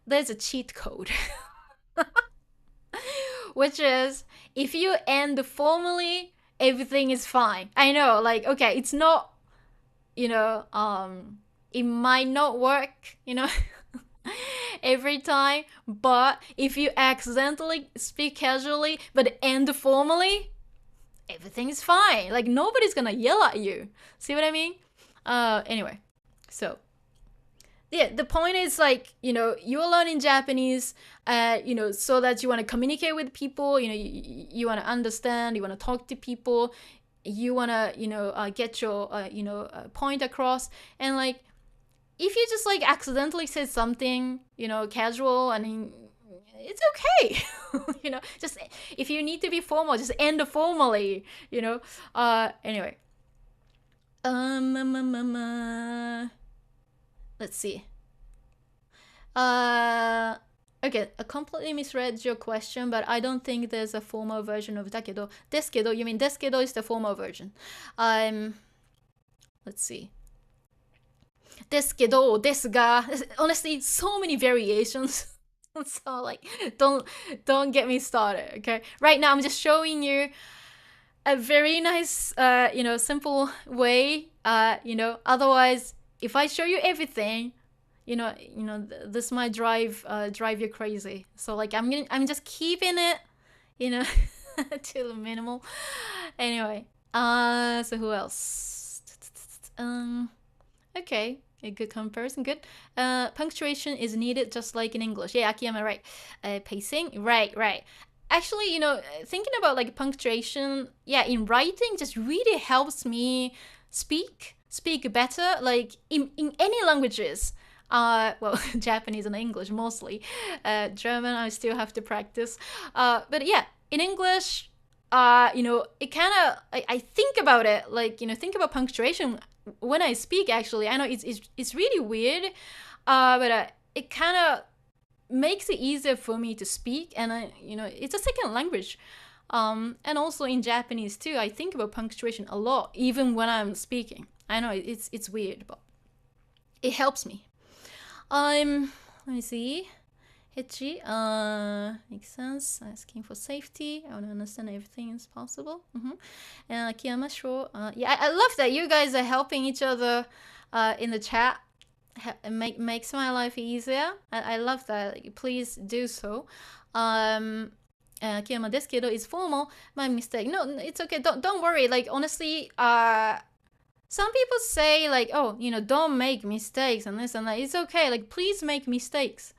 there's a cheat code. Which is, if you end formally, everything is fine. I know, okay, it's not, it might not work, every time. But if you accidentally speak casually, but end formally, everything is fine. Like, nobody's gonna yell at you. See what I mean? Anyway, so. Yeah, the point is you're learning Japanese, so that you want to communicate with people, you want to understand, you want to talk to people, you want to, get your, point across. And if you just accidentally say something, casual, I mean, it's okay. Just if you need to be formal, just end formally, anyway. Let's see. Okay, I completely misread your question, but I don't think there's a formal version of だけど. ですけど, you mean ですけど is the formal version. Let's see. ですけど, ですが. Honestly, so many variations. So don't get me started, okay? Right now, I'm just showing you a very nice, simple way. Otherwise, if I show you everything, this might drive you crazy. So I'm just keeping it, to the minimal. Anyway, so who else? Okay, a good comparison. Good. Punctuation is needed just like in English. Yeah, Akiyama, right. Pacing, right. Actually, thinking about punctuation, yeah, in writing just really helps me speak better, in any languages. Well, Japanese and English mostly. German, I still have to practice. But yeah, in English, it kind of, I think about it, think about punctuation when I speak, actually. I know it's really weird, but it kind of, makes it easier for me to speak, and it's a second language. And also in Japanese too, I think about punctuation a lot, even when I'm speaking. I know it's weird, but it helps me. Let me see. Hichi, makes sense. Asking for safety. I want to understand everything is possible. And Akiyama, sure. Yeah, I love that you guys are helping each other in the chat. Makes my life easier. I love that. Please do so. Akiyama desu kedo is formal. My mistake. No, it's okay. Don't worry. Like honestly, some people say like, oh, don't make mistakes and this and that. It's okay. Like please make mistakes.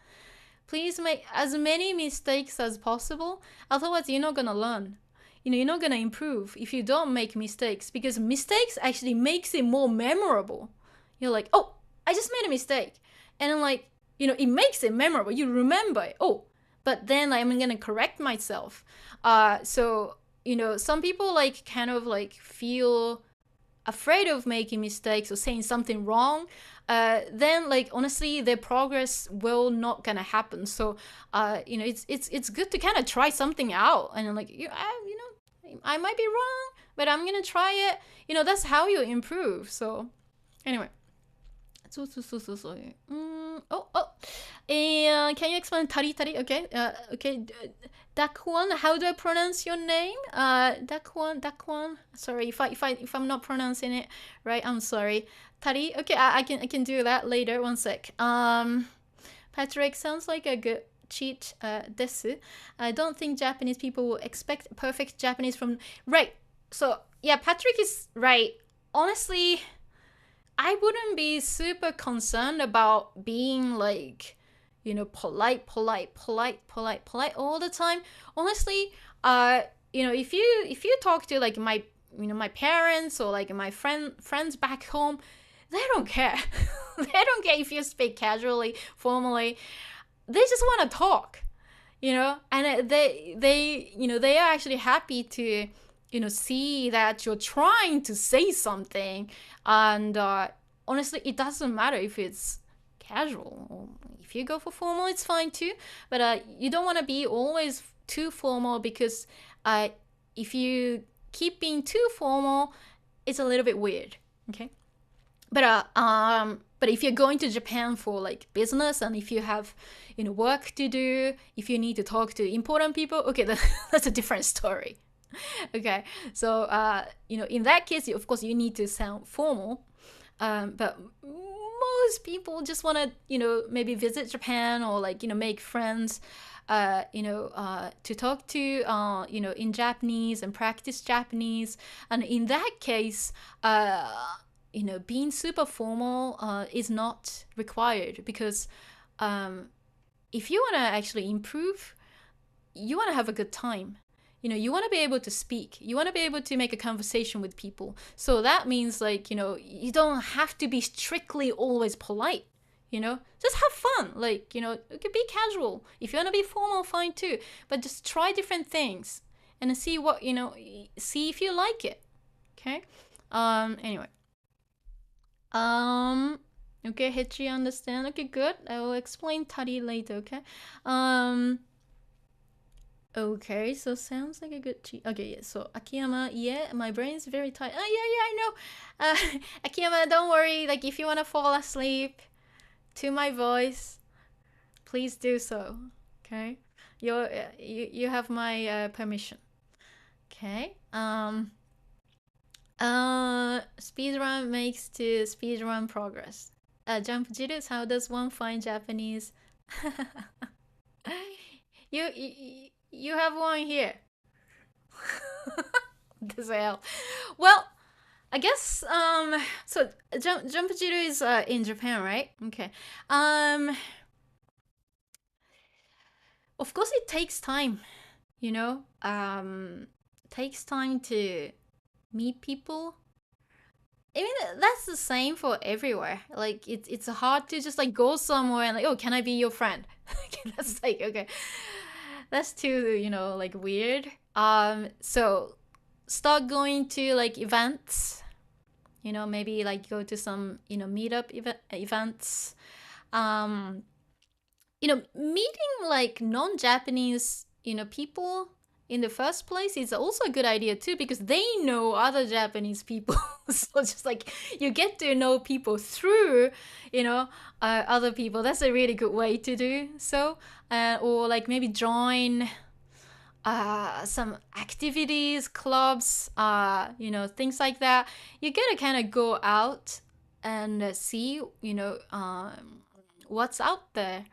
Please make as many mistakes as possible. Otherwise, you're not gonna learn. You're not gonna improve if you don't make mistakes, because mistakes actually makes it more memorable. You're like, oh, I just made a mistake. And then like, it makes it memorable. You remember it. Oh, but then I'm gonna correct myself. So, some people like kind of like feel afraid of making mistakes or saying something wrong. Then like honestly their progress will not gonna happen. So it's good to kind of try something out, and like I might be wrong, but I'm gonna try it. That's how you improve. So anyway, so can you explain tari? Okay, okay. Dakwan, how do I pronounce your name? Dakwan. Sorry if I'm not pronouncing it right. I'm sorry. Tari. Okay, I can do that later. One sec. Patrick, sounds like a good cheat. Desu. I don't think Japanese people will expect perfect Japanese from. Right. So yeah, Patrick is right. Honestly, I wouldn't be super concerned about being like, polite all the time. Honestly, if you talk to like my parents or like my friends back home, they don't care. They don't care if you speak casually, formally. They just want to talk, and they are actually happy to see that you're trying to say something. And honestly, it doesn't matter if it's casual or if you go for formal, it's fine too. But you don't want to be always too formal, because if you keep being too formal, it's a little bit weird. Okay. But if you're going to Japan for like business, and if you have work to do, if you need to talk to important people, okay, that's a different story. Okay, so in that case, of course you need to sound formal, but most people just want to maybe visit Japan, or like make friends, to talk to in Japanese and practice Japanese. And in that case, being super formal is not required, because if you want to actually improve, you want to have a good time. You want to be able to speak. You want to be able to make a conversation with people. So that means like, you don't have to be strictly always polite. Just have fun. Like, it could be casual. If you want to be formal, fine too. But just try different things and see what, see if you like it. Okay? Anyway. Okay, Hichi, understand. Okay, good. I will explain tari later, okay? Okay, so sounds like a good cheat. Okay, yeah, so Akiyama, yeah, my brain's very tired. Oh, yeah, I know. Akiyama, don't worry. Like, if you want to fall asleep to my voice, please do so. Okay? You have my permission. Okay? Speedrun makes to speedrun progress. Jump Jirus, how does one find Japanese? You have one here. This hell. Well, I guess so Jump Jiru is in Japan, right? Okay. Of course it takes time, takes time to meet people. I mean, that's the same for everywhere. Like, it's hard to just like go somewhere and like, oh, can I be your friend? That's like, okay, that's too like weird. So start going to like events. Maybe like go to some meetup events. meeting like non-Japanese, people in the first place is also a good idea too, because they know other Japanese people. So just like you get to know people through, other people. That's a really good way to do so. Or like maybe join some activities, clubs, things like that. You gotta kind of go out and see, what's out there.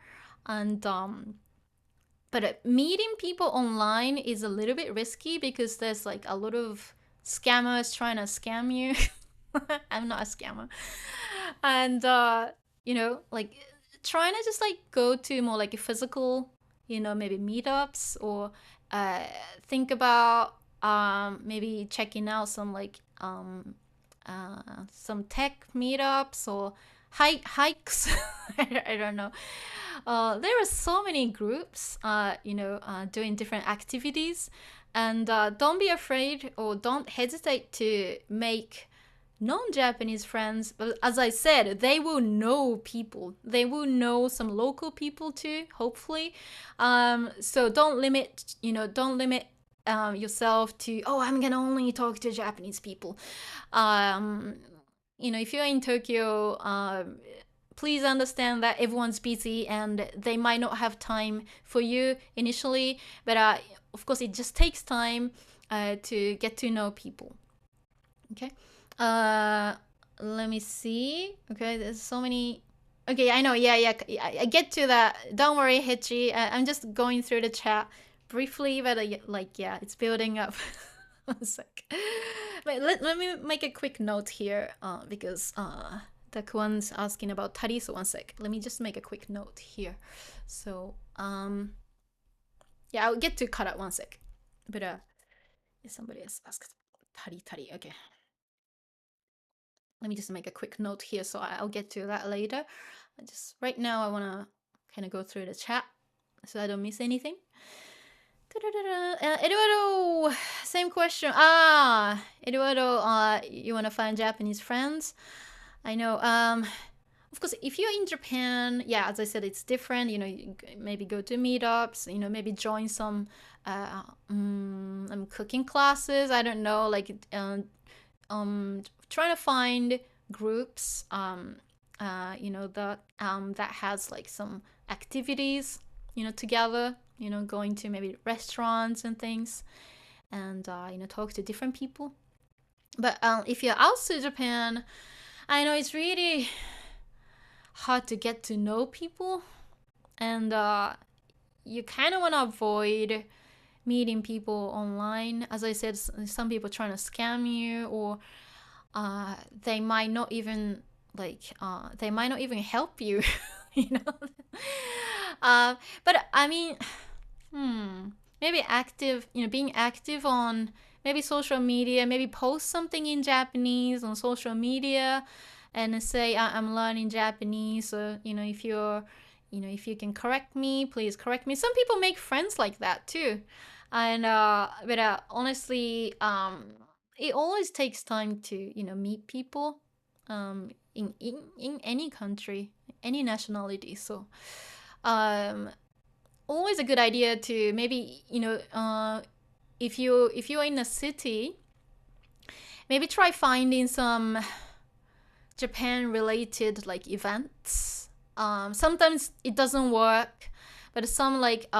And but meeting people online is a little bit risky because there's like a lot of scammers trying to scam you. I'm not a scammer. And like trying to just like go to more like a physical, maybe meetups, or uh think about maybe checking out some like some tech meetups or hikes. I don't know. There are so many groups, doing different activities, and don't be afraid or don't hesitate to make non-Japanese friends. But as I said, they will know people. They will know some local people too, hopefully. So don't limit yourself to, oh, I'm gonna only talk to Japanese people. If you're in Tokyo, please understand that everyone's busy and they might not have time for you initially, but of course it just takes time to get to know people. Okay. Let me see. Okay, there's so many. Okay, I know. Yeah. I get to that. Don't worry, Hichi. I'm just going through the chat briefly, but yeah, it's building up. One sec. Wait, let me make a quick note here, because Takuan's asking about Tari. So one sec. Let me just make a quick note here. So yeah, I'll get to cut out one sec. But somebody else asked Tari. Okay. Let me just make a quick note here, so I'll get to that later. Just right now, I want to kind of go through the chat so I don't miss anything. Eduardo, same question. Eduardo, you want to find Japanese friends? I know. Of course, if you're in Japan, yeah, as I said, it's different. You maybe go to meetups. Maybe join some cooking classes. I don't know, like trying to find groups that has like some activities together, going to maybe restaurants and things, and talk to different people. But if you're outside Japan, I know it's really hard to get to know people, and you kind of want to avoid meeting people online. As I said, some people trying to scam you, or they might not even help you. But I mean, maybe being active on maybe social media, maybe post something in Japanese on social media and say, I'm learning Japanese. Or if you can correct me, please correct me. Some people make friends like that too. And but honestly, it always takes time to meet people in any country, any nationality. So always a good idea to maybe if you're in a city, maybe try finding some Japan related like events. Sometimes it doesn't work, but some like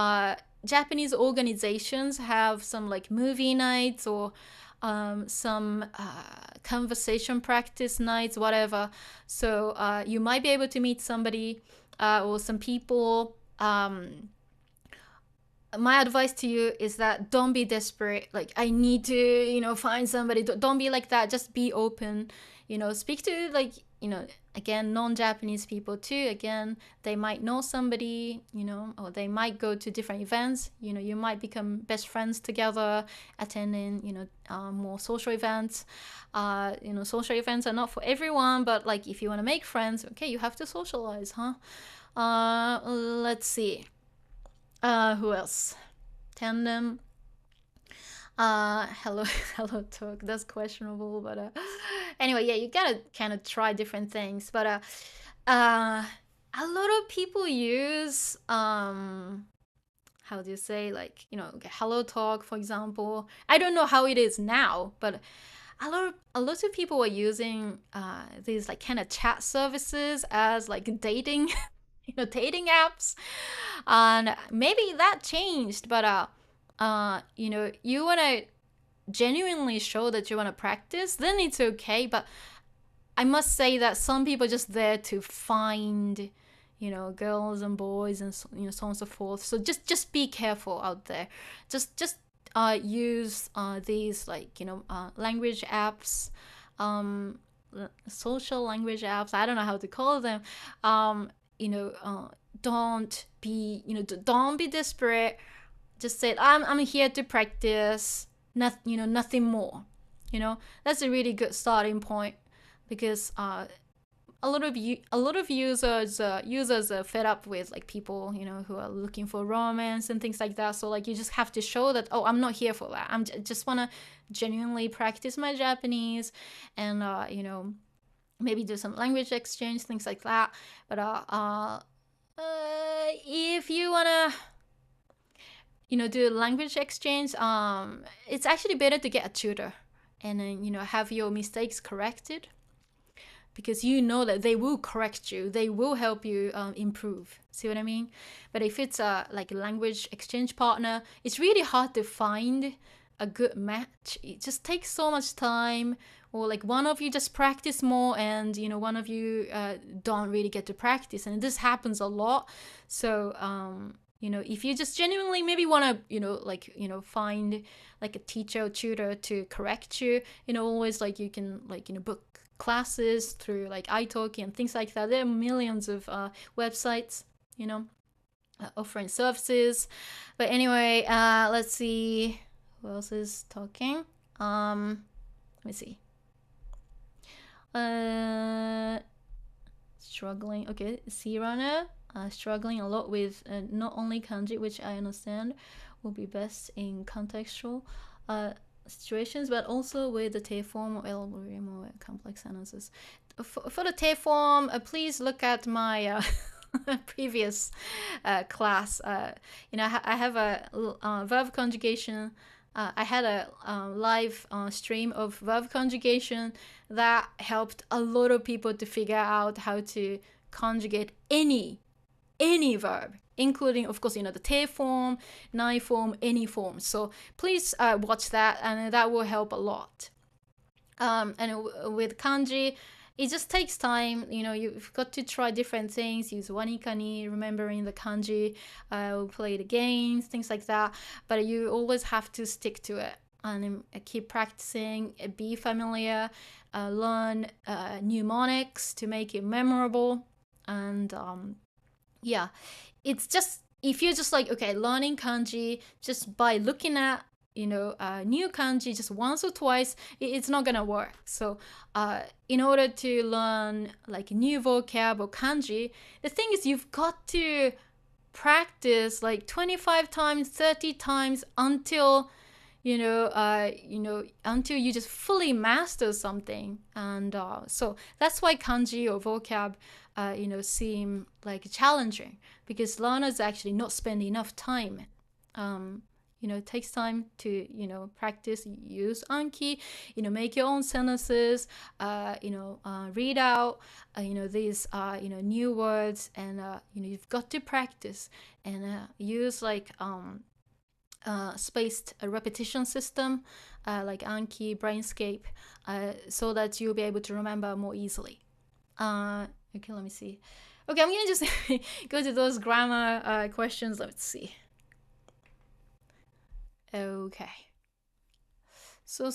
Japanese organizations have some like movie nights, or some conversation practice nights, whatever. So you might be able to meet somebody or some people. My advice to you is that don't be desperate. Like, I need to, find somebody. Don't be like that. Just be open. Speak to like, again, non-Japanese people too. Again, they might know somebody, or they might go to different events. You might become best friends together, attending, more social events. Social events are not for everyone, but like if you want to make friends, okay, you have to socialize, huh? Let's see. Who else? Tandem. Hello, hello talk. That's questionable, but anyway, yeah, you gotta kind of try different things. But a lot of people use how do you say, like, hello talk, for example. I don't know how it is now, but a lot of people are using these like kind of chat services as like dating dating apps. And maybe that changed, but you want to genuinely show that you want to practice, then it's okay. But I must say that some people are just there to find, girls and boys and so, so on and so forth. So just be careful out there. Just use these like language apps, um, social language apps. I don't know how to call them. Don't be don't be desperate. Just say I'm here to practice. Nothing more. That's a really good starting point, because a lot of users are fed up with like people who are looking for romance and things like that. So like you just have to show that, oh, I'm not here for that. Just want to genuinely practice my Japanese, and maybe do some language exchange, things like that. But if you wanna do language exchange, it's actually better to get a tutor, and then have your mistakes corrected, because that they will correct you, they will help you improve. See what I mean? But if it's a like language exchange partner, it's really hard to find a good match. It just takes so much time, or like one of you just practice more, and one of you don't really get to practice, and this happens a lot. So if you just genuinely maybe want to find like a teacher or tutor to correct you, always like you can book classes through like italki and things like that. There are millions of websites offering services. But anyway, let's see who else is talking. Let me see. Struggling. Okay, sea runner. Struggling a lot with not only kanji, which I understand will be best in contextual situations, but also with the te form or more complex sentences. For the te form, please look at my previous class. I have a verb conjugation. I had a live stream of verb conjugation that helped a lot of people to figure out how to conjugate any verb, including, of course, the te form, nai form, any form. So please watch that, and that will help a lot. And with kanji, it just takes time. You've got to try different things. Use wanikani, remembering the kanji, play the games, things like that. But you always have to stick to it and keep practicing, be familiar, learn mnemonics to make it memorable. And yeah, it's just, if you're just like, okay, learning kanji just by looking at new kanji just once or twice, it's not gonna work. So in order to learn like new vocab or kanji, the thing is you've got to practice like 25 times, 30 times until until you just fully master something. And so that's why kanji or vocab seem like challenging, because learners actually not spend enough time. It takes time to practice, use Anki, make your own sentences, read out these new words, and you've got to practice and use like spaced repetition system like Anki, Brainscape, so that you'll be able to remember more easily. Okay, let me see. Okay, I'm gonna just go to those grammar questions. Let's see. Okay. So,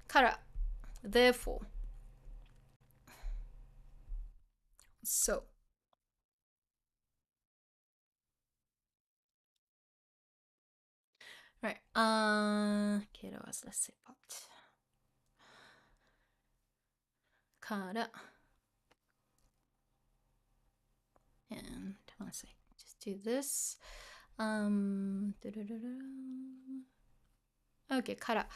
kara, therefore. So. Right. Okay, let's see what. Kara. And let's see. Just do this. Okay, kara.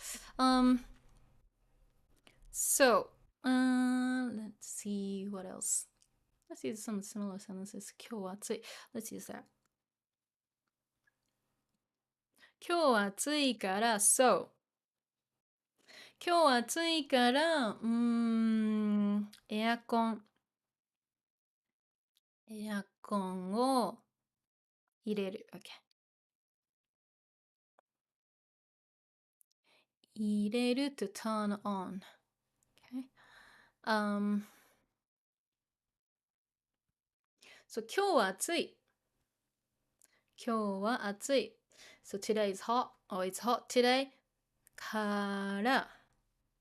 So Let's see what else. Let's use some similar sentences. 今日は暑い. Let's use that. 今日は暑いから so. 今日は暑いからエアコンを入れる。Okay. 入れる to turn on. Okay. So 今日は暑い。今日は暑い。So today is hot, or it's hot today. から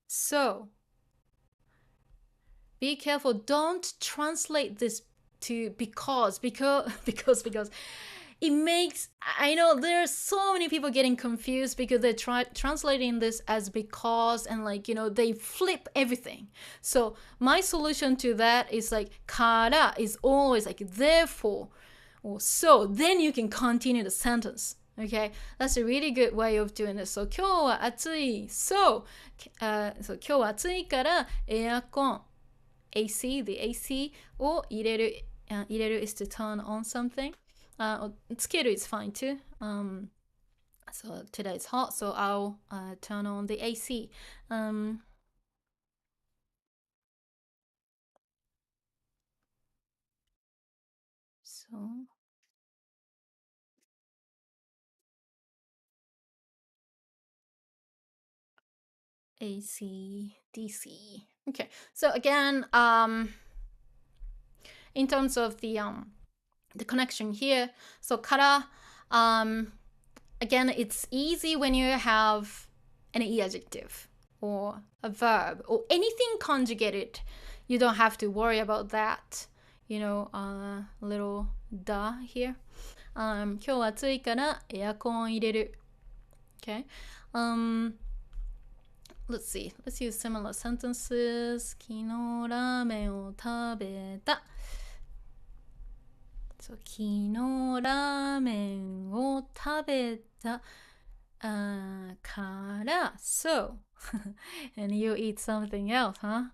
So be careful. Don't translate this to because it makes, I know there are so many people getting confused because they're translating this as because and they flip everything. So my solution to that is kara is always therefore or so, then you can continue the sentence. Okay, that's a really good way of doing this. So 今日は暑い so, 今日は暑いからエアコン AC, the AC を入れる is to turn on something. つける is fine too. So today is hot, so I'll turn on the AC. So AC, DC. Okay, so again, in terms of the connection here, so kara, again, it's easy when you have an adjective or a verb or anything conjugated. You don't have to worry about that. Little da here. 今日は暑いからエアコン入れる. Okay. Let's see. Let's use similar sentences. 昨日ラーメンを食べた. So 昨日ラーメンを食べたから so and you eat something else, huh?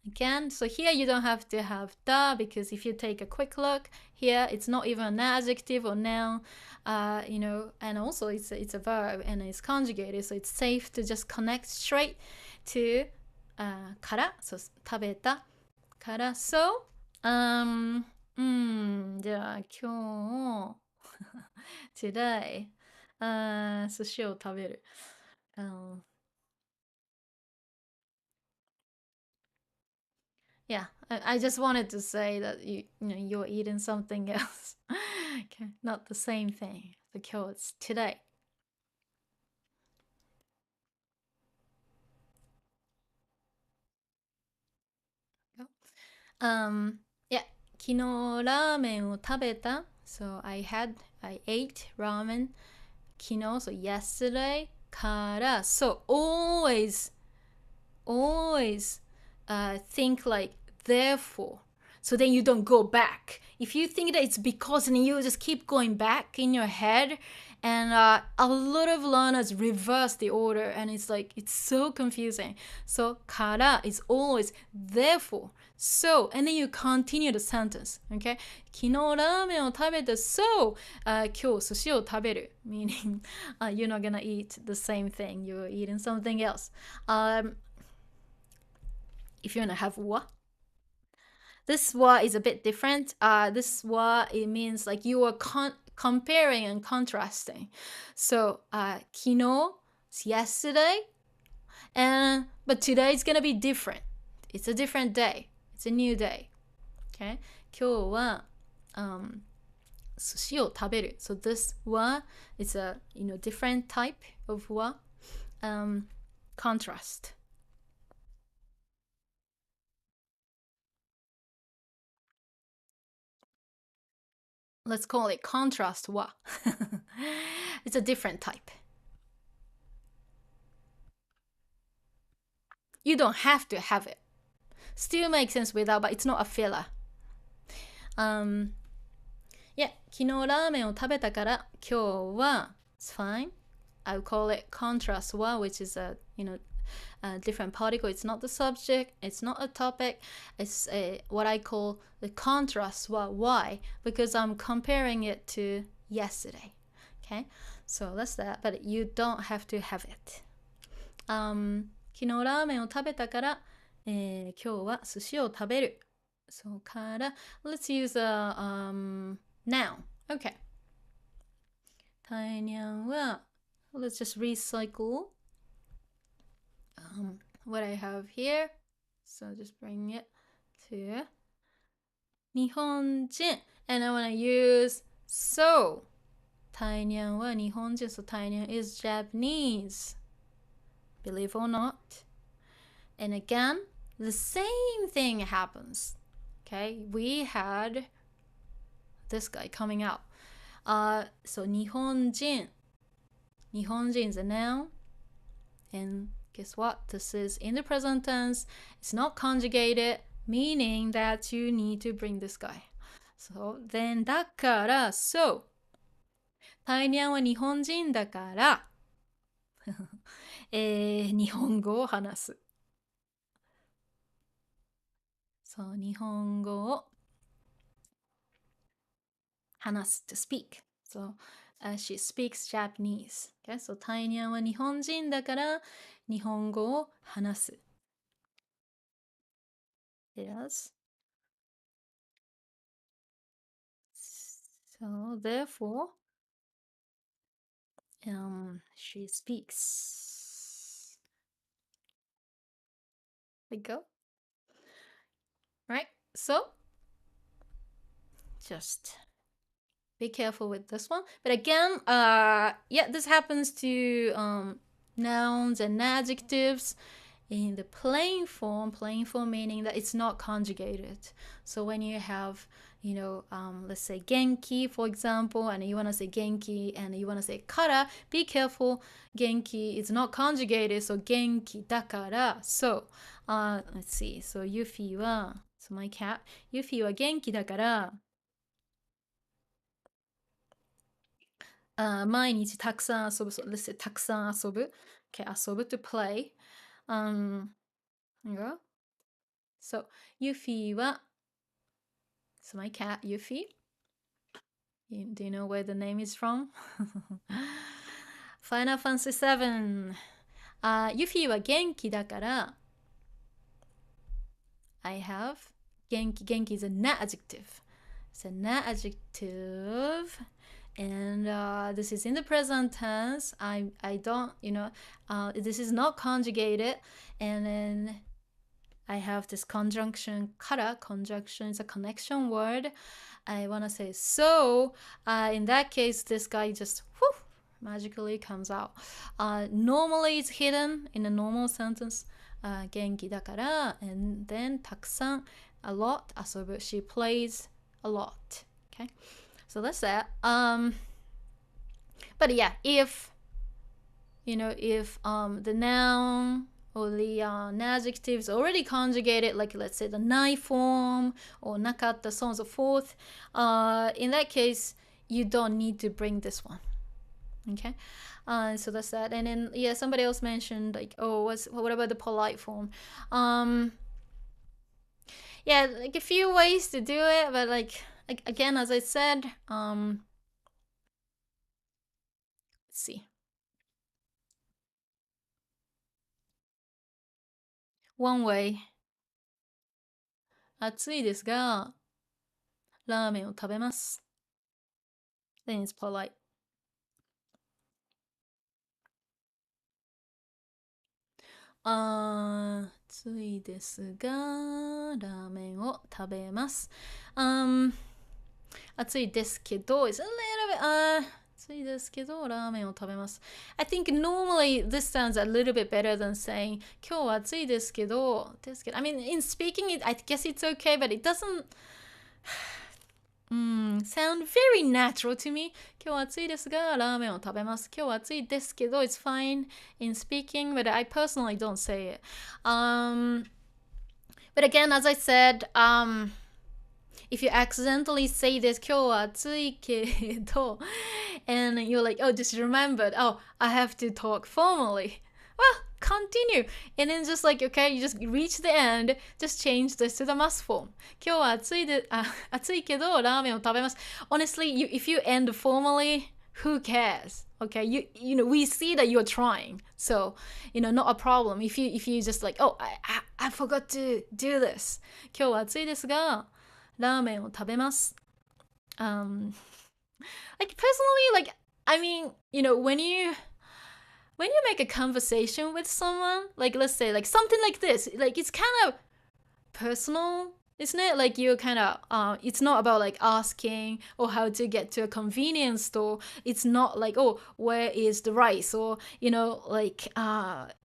Again, so here you don't have to have da because if you take a quick look here, it's not even an adjective or noun, and also it's a verb and it's conjugated, so it's safe to just connect straight to から so 食べたから so じゃあ今日today 寿司を食べる。Yeah, I just wanted to say that you're eating something else. Okay, not the same thing. The 今日 it's today. Yeah, 昨日ラーメンを食べた. So I ate ramen. 昨日, so yesterday. から, so always think like therefore. So then you don't go back. If you think that it's because, and you just keep going back in your head, and a lot of learners reverse the order, and it's so confusing. So から is always therefore. So, and then you continue the sentence. Okay? 昨日ラーメンを食べた so 今日寿司を食べる meaning you're not gonna eat the same thing. You're eating something else. If you wanna have wa, this wa is a bit different. This wa, it means you are comparing and contrasting. So 昨日 is yesterday, but today is gonna be different. It's a different day. It's a new day. Okay? 今日は寿司を食べる. So this wa is a different type of wa. Contrast. Let's call it contrast wa. It's a different type. You don't have to have it. Still makes sense without, but it's not a filler. Yeah, 昨日ラーメンを食べたから今日は it's fine. I'll call it contrast wa, which is a different particle. It's not the subject, it's not a topic, it's what I call the contrast. Why? Because I'm comparing it to yesterday. Okay, so that's that, but you don't have to have it. 昨日ラーメンを食べたから、今日は寿司を食べる。そから、let's use a noun. Okay. Taenyan wa, let's just recycle what I have here. So just bring it to 日本人. And I want to use so. Taenyan wa 日本人. So Taenyan is Japanese. Believe or not. And again, the same thing happens. Okay, we had this guy coming out. So 日本人. 日本人 is a noun. And guess what? This is in the present tense. It's not conjugated, meaning that you need to bring this guy. So then だから so. タイニャンは日本人だから、日本語を話す。そう、日本語を話す to speak. So, she speaks Japanese. Okay, so タイニャンは日本人だから日本語を話す。Yes. So, therefore, she speaks. We go. Right? So, just be careful with this one. But again, yeah, this happens to nouns and adjectives in the plain form meaning that it's not conjugated. So when you have, let's say genki, for example, and you want to say genki and you want to say kara, be careful. Genki is not conjugated, so genki dakara. So, let's see. So Yuffie wa, so my cat, Yuffie wa genki dakara. 毎日たくさん遊ぶ。So let's say たくさん遊ぶ。Okay, 遊ぶ to play. So, Yuffie は So my cat, Yuffie. Do you know where the name is from? Final Fantasy 7. Yuffie は元気だから I have 元気 is an adjective. It's an adjective. And this is in the present tense. I don't, this is not conjugated. And then I have this conjunction, kara. Conjunction is a connection word. I want to say so. In that case, this guy just magically comes out. Normally it's hidden in a normal sentence. 元気だから and then たくさん a lot 遊ぶ she plays a lot. Okay, so that's that. But yeah, if the noun or the adjective is already conjugated, like let's say the nai form or nakatta, so on and so forth, in that case you don't need to bring this one. Okay, so that's that. And then yeah, somebody else mentioned like, what about the polite form? Yeah, like a few ways to do it, but like again, as I said, let's see. One way. 暑いですが、ラーメンを食べます。Then it's polite. 暑いですが、ラーメンを食べます。暑いですけど、it's a little bit, 暑いですけど、ラーメンを食べます。I think normally this sounds a little bit better than saying, 今日は暑いですけど、I mean, in speaking it, I guess it's okay, but it doesn't sound very natural to me. 今日は暑いですが、ラーメンを食べます。今日は暑いですけど、it's fine in speaking, but I personally don't say it. But again, as I said, if you accidentally say this, 今日は暑いけど, and you're like, oh, just remembered, I have to talk formally. Well, continue. And then just like, okay, you just reach the end, just change this to the must form. 今日は暑いけどラーメンを食べます。Honestly, if you end formally, who cares? Okay, you know, we see that you're trying. So, you know, not a problem. If you just like, oh, I forgot to do this. 今日は暑いですが、ラーメンを食べます。Like personally, like, I mean, you know, when you make a conversation with someone, like let's say like something like this, like it's kind of personal, isn't it? Like you kind of it's not about like asking or how to get to a convenience store. It's not like, oh, where is the rice? Or, you know, like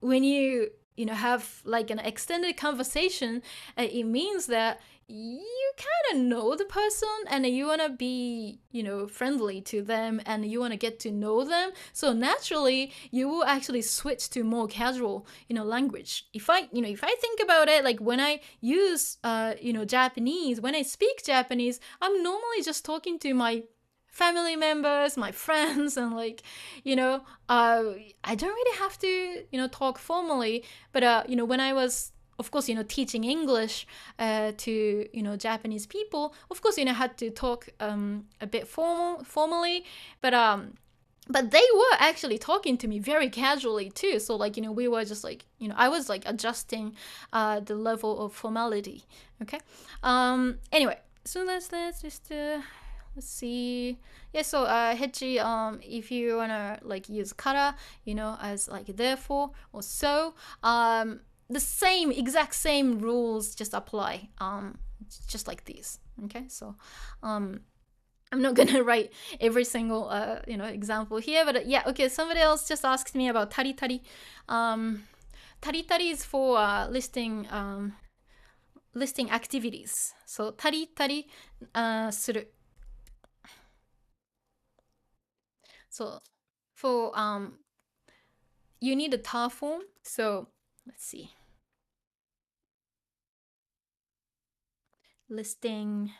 when you know, have like an extended conversation, it means that you kind of know the person and you want to be, you know, friendly to them and you want to get to know them. So naturally, you will actually switch to more casual, you know, language. If I think about it, like when I use, you know, Japanese, when I speak Japanese, I'm normally just talking to my family members, my friends, and like, you know, I don't really have to, you know, talk formally. But, you know, when I was, of course, you know, teaching English to, you know, Japanese people, of course, you know, I had to talk a bit formally, but they were actually talking to me very casually too. So like, you know, we were just like, you know, I was like adjusting the level of formality. Okay. Anyway, so let's just let's see. Yeah, so hechi, if you wanna like use kara, you know, as like therefore or so, the exact same rules just apply, just like these. Okay, so I'm not gonna write every single you know, example here, but yeah, okay. Somebody else just asked me about tari tari. Tari tari is for listing activities. So tari tari suru. So for you need a ta form. So let's see. Listing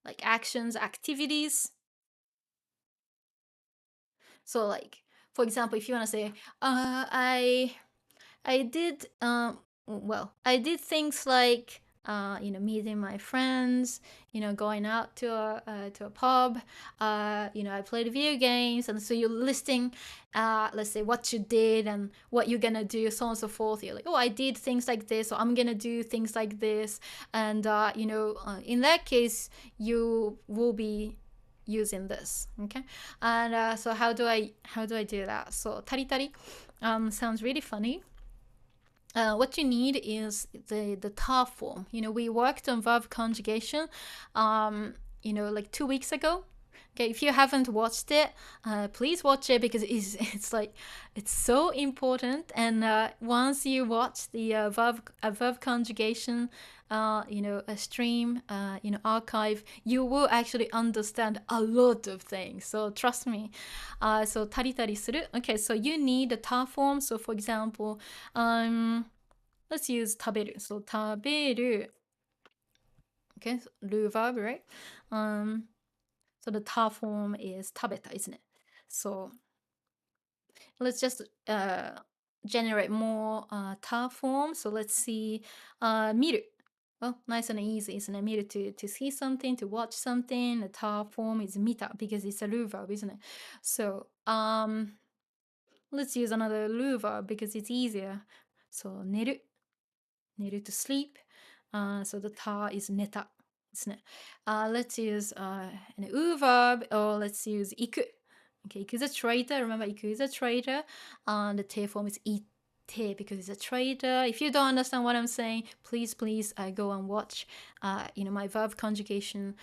like actions, activities. So like, for example, if you want to say, I did I did things like you know, meeting my friends, you know, going out to a pub, you know, I played video games, and so you're listing, let's say what you did and what you're gonna do, so on and so forth. You're like, oh, I did things like this, or I'm gonna do things like this, and you know, in that case, you will be using this. Okay, and so how do I do that? So tari tari sounds really funny. What you need is the ta form. You know, we worked on verb conjugation, you know, like 2 weeks ago. Okay, if you haven't watched it, please watch it because it's like, it's so important. And once you watch the verb conjugation, you know, a stream, you know, archive, you will actually understand a lot of things. So trust me. So tari tari suru. Okay, so you need the ta form. So for example, let's use taberu. So taberu. Okay, so ru verb, right? So the ta form is tabeta, isn't it? So let's just generate more ta form. So let's see, miru. Well, nice and easy, isn't it? Miru to see something, to watch something. The ta form is mita because it's a ru verb, isn't it? So let's use another ru verb because it's easier. So neru, neru to sleep. So the ta is neta, isn't it? Let's use an u verb, or let's use iku. Okay, iku is a traitor. Remember, iku is a traitor. The te form is ite because it's a traitor. If you don't understand what I'm saying, please go and watch you know, my verb conjugation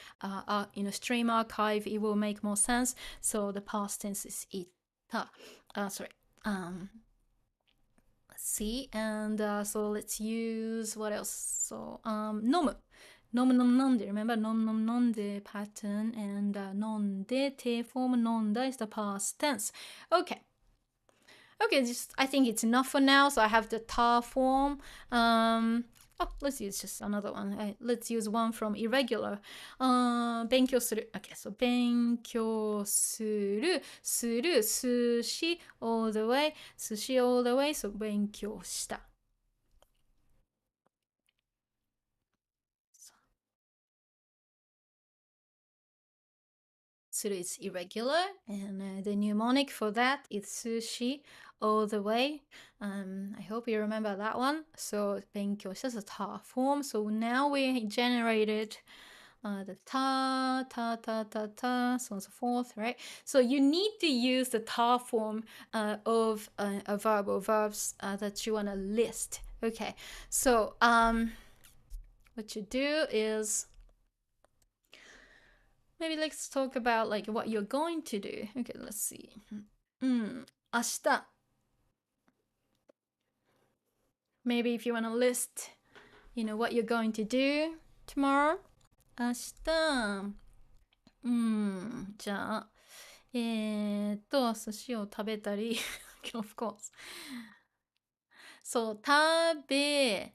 you know, stream archive. It will make more sense. So the past tense is ita. Sorry. Let's see, and so let's use what else? So nomu. Nomu nom nonde. Remember nom nom nonde pattern, and nonde te form nonda is the past tense. Okay. Okay, just I think it's enough for now. So I have the ta form. Oh, let's use just another one. Let's use one from irregular. 勉強する. Okay, so 勉強する、する、寿司 all the way, 寿司 all the way, so 勉強した。Suru is irregular, and the mnemonic for that is sushi all the way. I hope you remember that one. So 勉強した is a ta form. So now we generated the ta, ta, ta, ta, ta, so on and so forth, right? So you need to use the ta form of a verb or verbs that you want to list. Okay, so what you do is maybe let's talk about like what you're going to do. Okay, let's see. 明日. Maybe if you want to list, what you're going to do tomorrow. 明日。じゃあ、寿司を食べたり、of course. So, 食べ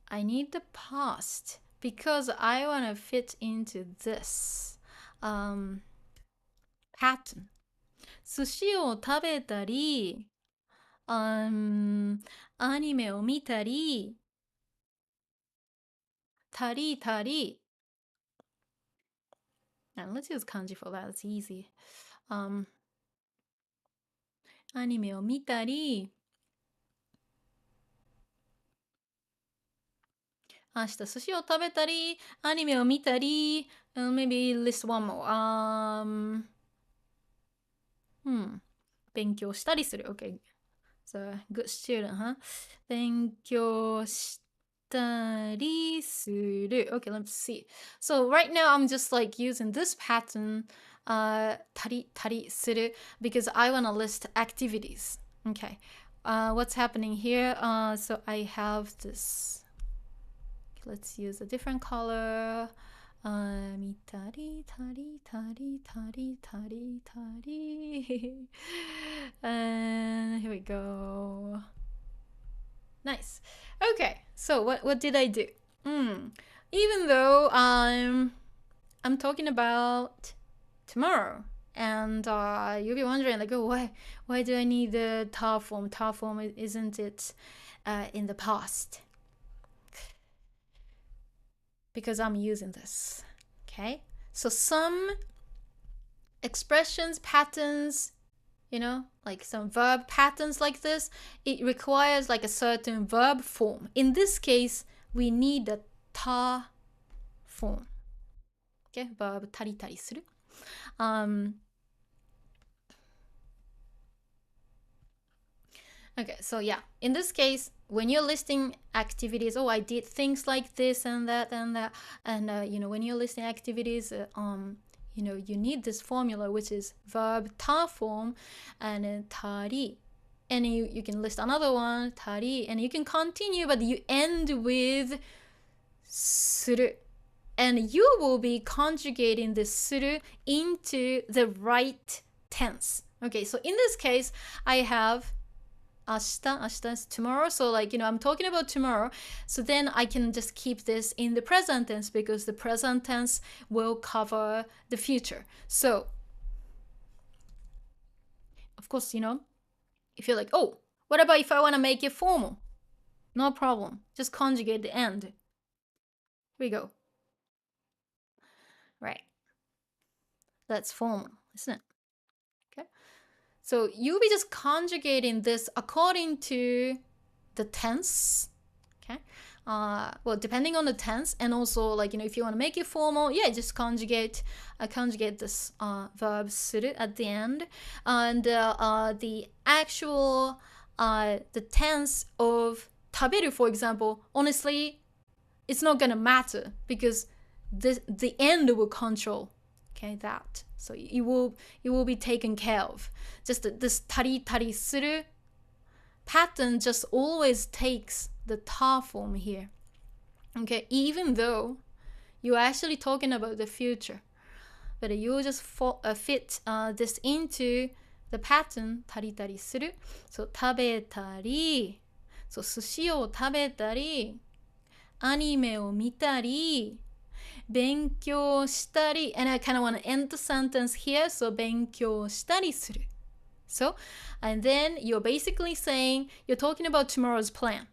I need the past because I want to fit into this pattern. 寿司を食べたり、アニメを見たり、たりたり。And let's use kanji for that, it's easy. アニメを見たり、明日寿司を食べたり、アニメを見たり、maybe list one more. 勉強したりする。Okay. So, good student, huh? 勉強したりする。Okay, let's see. So, right now, I'm just like using this pattern, たりする, because I want to list activities. Okay. What's happening here? So, I have this. Let's use a different color. 見たりたりたりたりたりたり and here we go. Nice. Okay, so what did I do? Even though I'm talking about tomorrow, and you'll be wondering like, oh, why do I need the ta form? Ta form, isn't it in the past? Because I'm using this. Okay, so some expressions, patterns, like some verb patterns like this, it requires like a certain verb form. In this case, we need the ta form. Okay, verb たりたりする. Okay, so yeah, in this case, when you're listing activities, oh, I did things like this and that, and when you're listing activities, you need this formula, which is verb ta form and then tari. And you can list another one, tari, and you can continue, but you end with suru. And you will be conjugating the suru into the right tense. Okay, so in this case, I have 明日 is tomorrow, so like I'm talking about tomorrow, so then I can just keep this in the present tense because the present tense will cover the future. So of course, if you're like, oh, what about if I want to make it formal? No problem, just conjugate the end. Here we go. Right, that's formal, isn't it? Okay, so you'll be just conjugating this according to the tense. Okay, well, depending on the tense, and also like if you want to make it formal, yeah, just conjugate this verb suru at the end, and the actual the tense of taberu, for example, honestly, it's not gonna matter because the end will control. Okay, that. So it will be taken care of. Just this tari tari suru pattern just always takes the ta form here. Okay, even though you're actually talking about the future, but you just fit this into the pattern tari tari suru. So 食べたり, so 寿司を食べたり,アニメを見たり、勉強したり、and I kind of want to end the sentence here, so 勉強したりする. So, and then you're basically saying, you're talking about tomorrow's plan.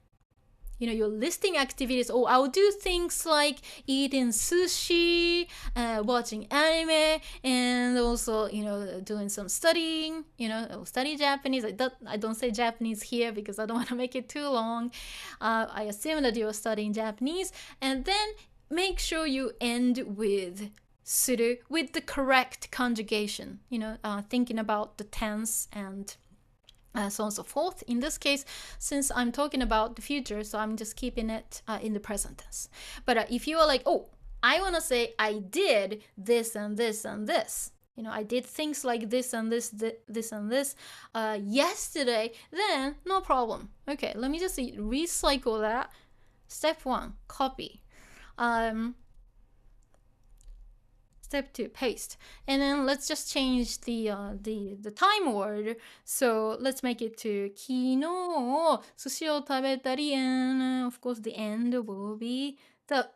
You know, you're listing activities. Oh, I'll do things like eating sushi, watching anime, and also, you know, doing some studying, you know, study Japanese. I don't say Japanese here because I don't want to make it too long. I assume that you're studying Japanese. And then make sure you end with suru, with the correct conjugation, you know, thinking about the tense and so on and so forth. In this case, since I'm talking about the future, so I'm just keeping it in the present tense. But if you are like, oh, I want to say I did this and this and this, you know, I did things like this and this, this and this yesterday, then no problem. Okay, let me just recycle that. Step 1, copy. Step 2, paste. And then let's just change the time word. So let's make it to 昨日寿司を食べたり, and of course the end will be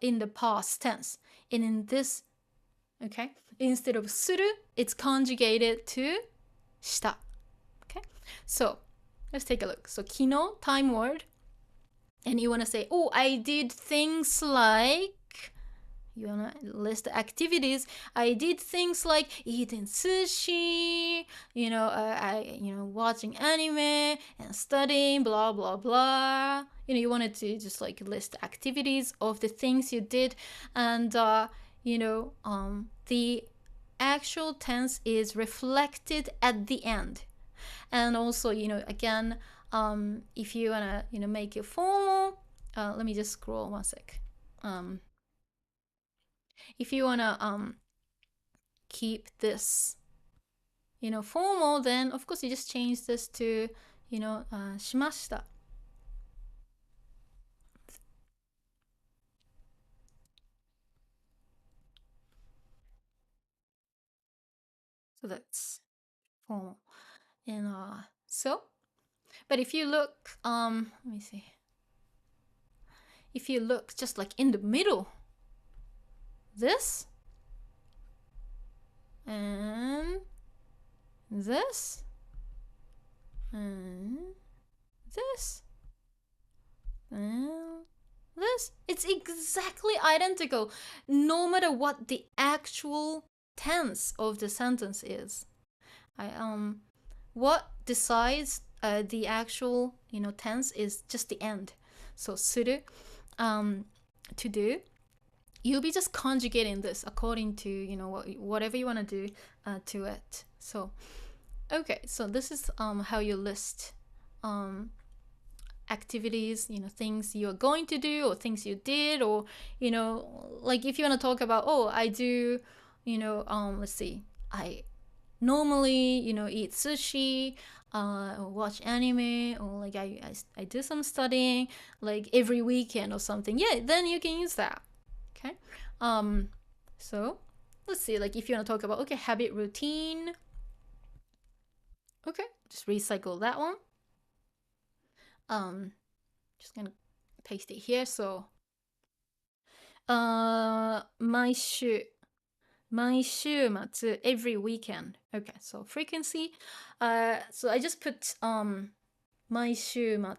in the past tense. And in this, okay, instead of suru, it's conjugated to した. Okay, so let's take a look. So 昨日, time word. And you want to say, oh, I did things like, you wanna list the activities. I did things like eating sushi, you know, watching anime and studying, blah blah blah. You know, you wanted to just like list the activities of the things you did, and the actual tense is reflected at the end. And also, you know, again, if you wanna, you know, make it formal, let me just scroll one sec. If you wanna keep this, you know, formal, then of course you just change this to, you know, しました. So that's formal. And so, but if you look, let me see. If you look just like in the middle, this and this and this and this, it's exactly identical no matter what the actual tense of the sentence is. What decides the actual, you know, tense is just the end. So suru, to do. You'll be just conjugating this according to, you know, whatever you want to do to it. So, okay, so this is how you list activities, you know, things you're going to do or things you did, or, you know, like if you want to talk about, oh, I do, you know, let's see, I normally, you know, eat sushi, or watch anime, or like I do some studying like every weekend or something. Yeah, then you can use that. Okay, so let's see, like if you want to talk about, okay, habit routine, okay, just recycle that one. Just gonna paste it here. So 毎週末 every weekend. Okay, so frequency, so I just put 毎週末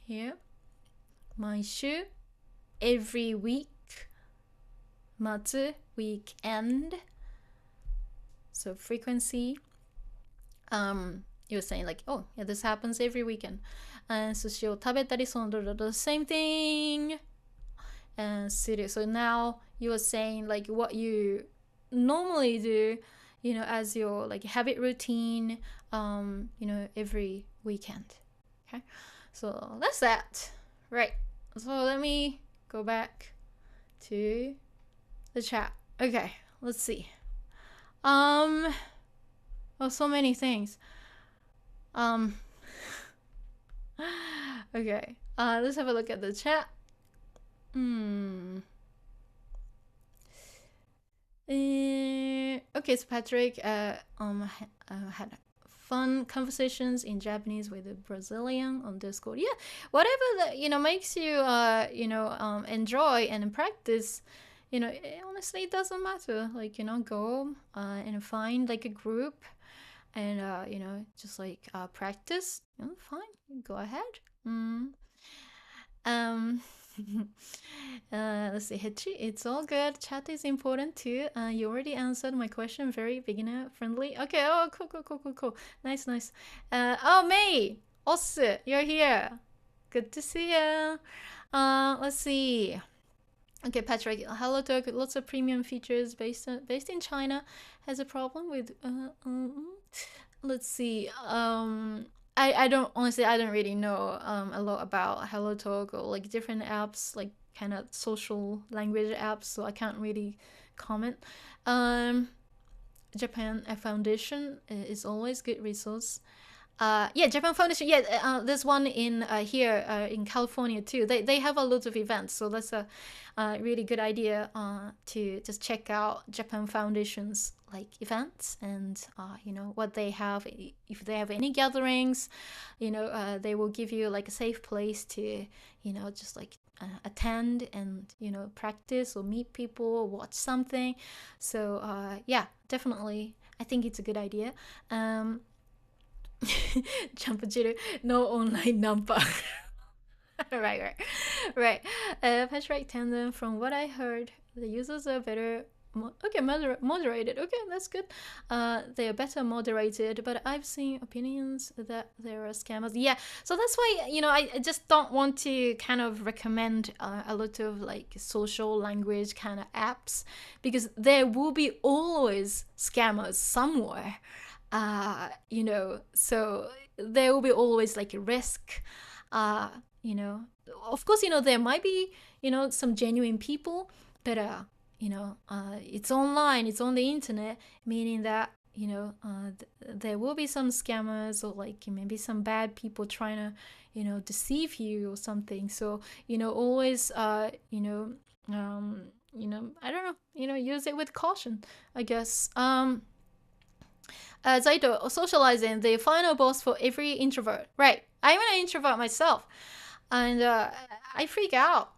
here, 毎週 every week, 末 weekend. So frequency, you're saying like, oh yeah, this happens every weekend. And 寿司を食べたり、その the same thing. And suru, so now you're saying like what you normally do, you know, as your like habit routine, you know, every weekend. Okay, so that's that. Right, so let me go back to the chat. Okay, let's see. Oh, so many things. Okay, let's have a look at the chat. Okay, so Patrick had fun conversations in Japanese with a Brazilian on Discord. Yeah, whatever that makes you enjoy and practice. It honestly doesn't matter. Like go and find like a group and just like practice. Fine, go ahead. Um, let's see, Hichi. It's all good. Chat is important too. You already answered my question. Very beginner friendly. Okay. Oh, cool. Nice. Oh, May, Osu, you're here. Good to see you. Let's see. Okay, Patrick. Hello Talk. Lots of premium features based in China. Has a problem with. Let's see. I don't honestly, I don't really know a lot about HelloTalk or like different apps, like kind of social language apps, so I can't really comment. Japan Foundation is always good resource. Yeah, Japan Foundation. Yeah, there's one in here in California too. They have a lot of events, so that's a really good idea to just check out Japan Foundation's like events and what they have. If they have any gatherings, they will give you like a safe place to just like attend and practice or meet people or watch something. So yeah, definitely, I think it's a good idea. Jump jiru, no online number. right. Patchwork tandem. From what I heard, the users are better. Moderated. Okay, that's good. They are better moderated, but I've seen opinions that there are scammers. Yeah, so that's why I just don't want to kind of recommend a lot of like social language kind of apps, because there will be always scammers somewhere. So there will be always like a risk. Of course, there might be some genuine people, but it's online, it's on the internet, meaning that there will be some scammers or like maybe some bad people trying to deceive you or something. So always I don't know, use it with caution, I guess. Zaito, socializing, the final boss for every introvert. Right. I'm an introvert myself. And I freak out.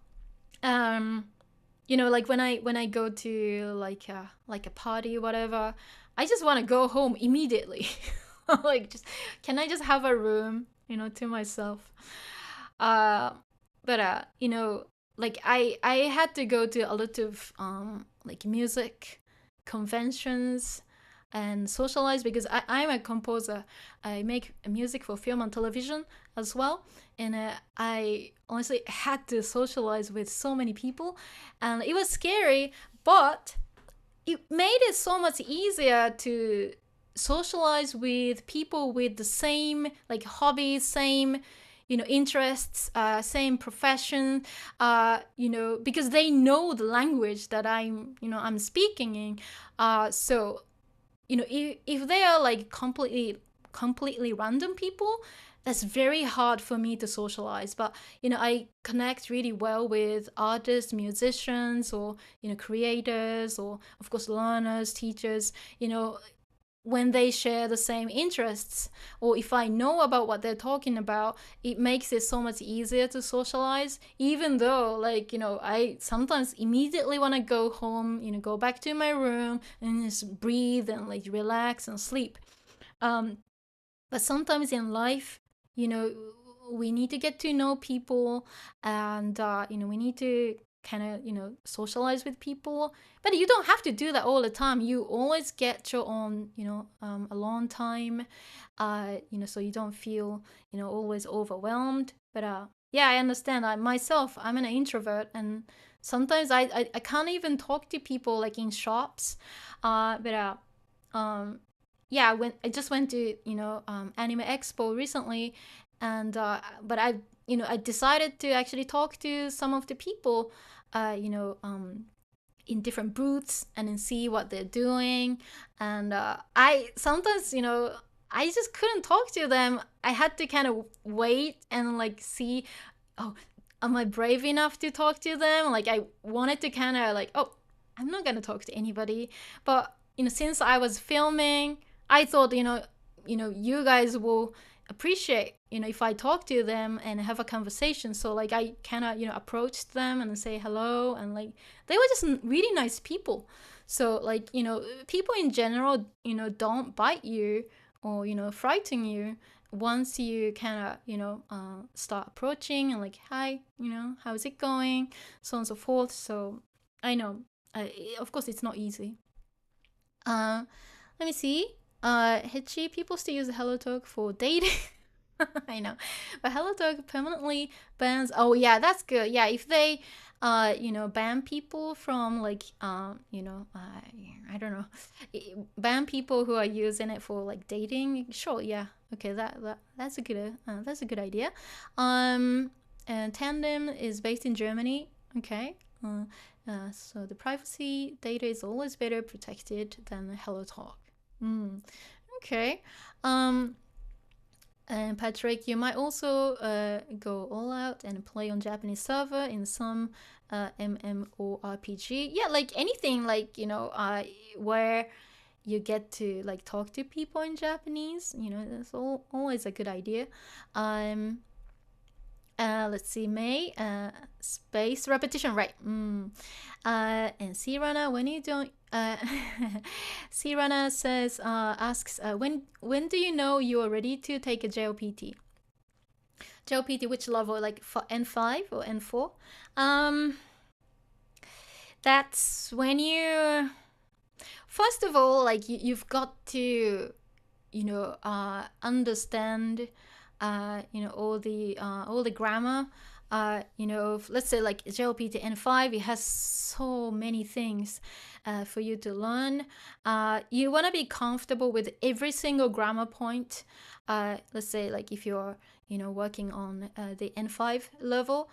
Like when I go to like a party or whatever, I just want to go home immediately. Like, can I just have a room, to myself? But like I had to go to a lot of like music conventions and socialize, because I'm a composer. I make music for film and television as well, and I honestly had to socialize with so many people, and it was scary, but it made it so much easier to socialize with people with the same like hobbies, same interests, same profession, because they know the language that I'm speaking in. So if they are like completely random people, that's very hard for me to socialize. But I connect really well with artists, musicians, or creators, or of course learners, teachers, when they share the same interests, or if I know about what they're talking about, it makes it so much easier to socialize, even though like I sometimes immediately want to go home, go back to my room and just breathe and like relax and sleep. But sometimes in life, we need to get to know people, and we need to kind of socialize with people, but you don't have to do that all the time. You always get your own alone time, so you don't feel always overwhelmed. But yeah, I understand. I'm an introvert, and sometimes I can't even talk to people like in shops. But yeah, I just went to Anime Expo recently, and but I decided to actually talk to some of the people, in different booths and then see what they're doing. And I sometimes, I just couldn't talk to them. I had to kind of wait and like see, oh, am I brave enough to talk to them? Like I wanted to kind of like, oh, I'm not gonna talk to anybody. But since I was filming, I thought, you guys will appreciate, if I talk to them and have a conversation. So like I kind of, approach them and say hello, and like they were just really nice people. So like, people in general, don't bite you or, frighten you once you kind of, start approaching and like, hi, how's it going? So on and so forth. So I know, of course, it's not easy. Let me see. Hitchy, people still use Hello Talk for dating. I know, but Hello Talk permanently bans. Oh yeah, that's good. Yeah, if they, ban people from like, I don't know, ban people who are using it for like dating. Sure, yeah, okay, that's a good idea. And Tandem is based in Germany. Okay. So the privacy data is always better protected than Hello Talk. Okay. And Patrick, you might also go all out and play on Japanese server in some MMORPG. Yeah, like anything, like where you get to like talk to people in Japanese. That's always a good idea. Let's see, May. Space repetition, right? And Sirana, when you don't. Sirana says, asks, when do you know you are ready to take a JLPT? JLPT, which level? Like for N5 or N4? That's when you. First of all, like you've got to, understand all the grammar. Let's say like JLPT N5, it has so many things for you to learn. You want to be comfortable with every single grammar point. Let's say like if you're working on the N5 level,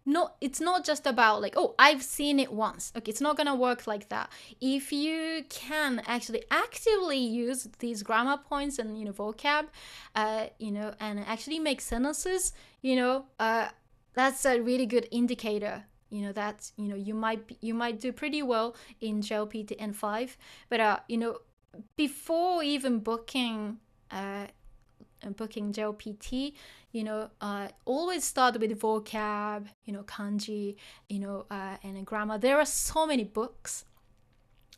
no, it's not just about like, oh, I've seen it once. Okay, it's not gonna work like that. If you can actually actively use these grammar points and vocab, and actually make sentences, that's a really good indicator. That you might do pretty well in JLPT N5. But before even booking JLPT, always start with vocab, kanji, and grammar. There are so many books.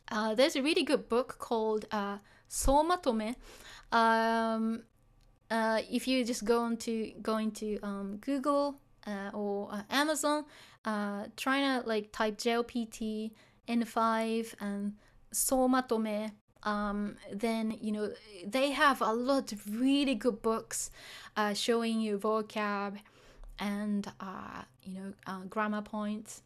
There's a really good book called Somatome. If you just go into Google or Amazon, trying to like type JLPT N5 and Somatome, then they have a lot of really good books showing you vocab and grammar points,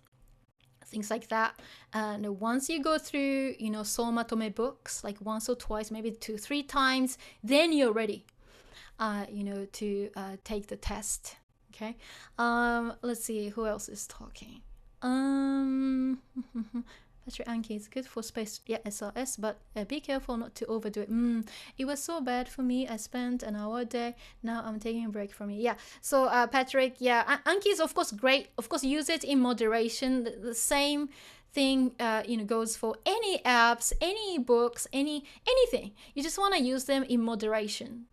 things like that. And once you go through Somatome books like once or twice, maybe 2-3 times, then you're ready to take the test. Okay. Let's see who else is talking. Battery Anki is good for space, yeah, SRS, but be careful not to overdo it. It was so bad for me. I spent an hour a day. Now I'm taking a break from it. Yeah. So Patrick, yeah, Anki is of course great. Of course, use it in moderation. The same thing goes for any apps, any books, anything. You just want to use them in moderation.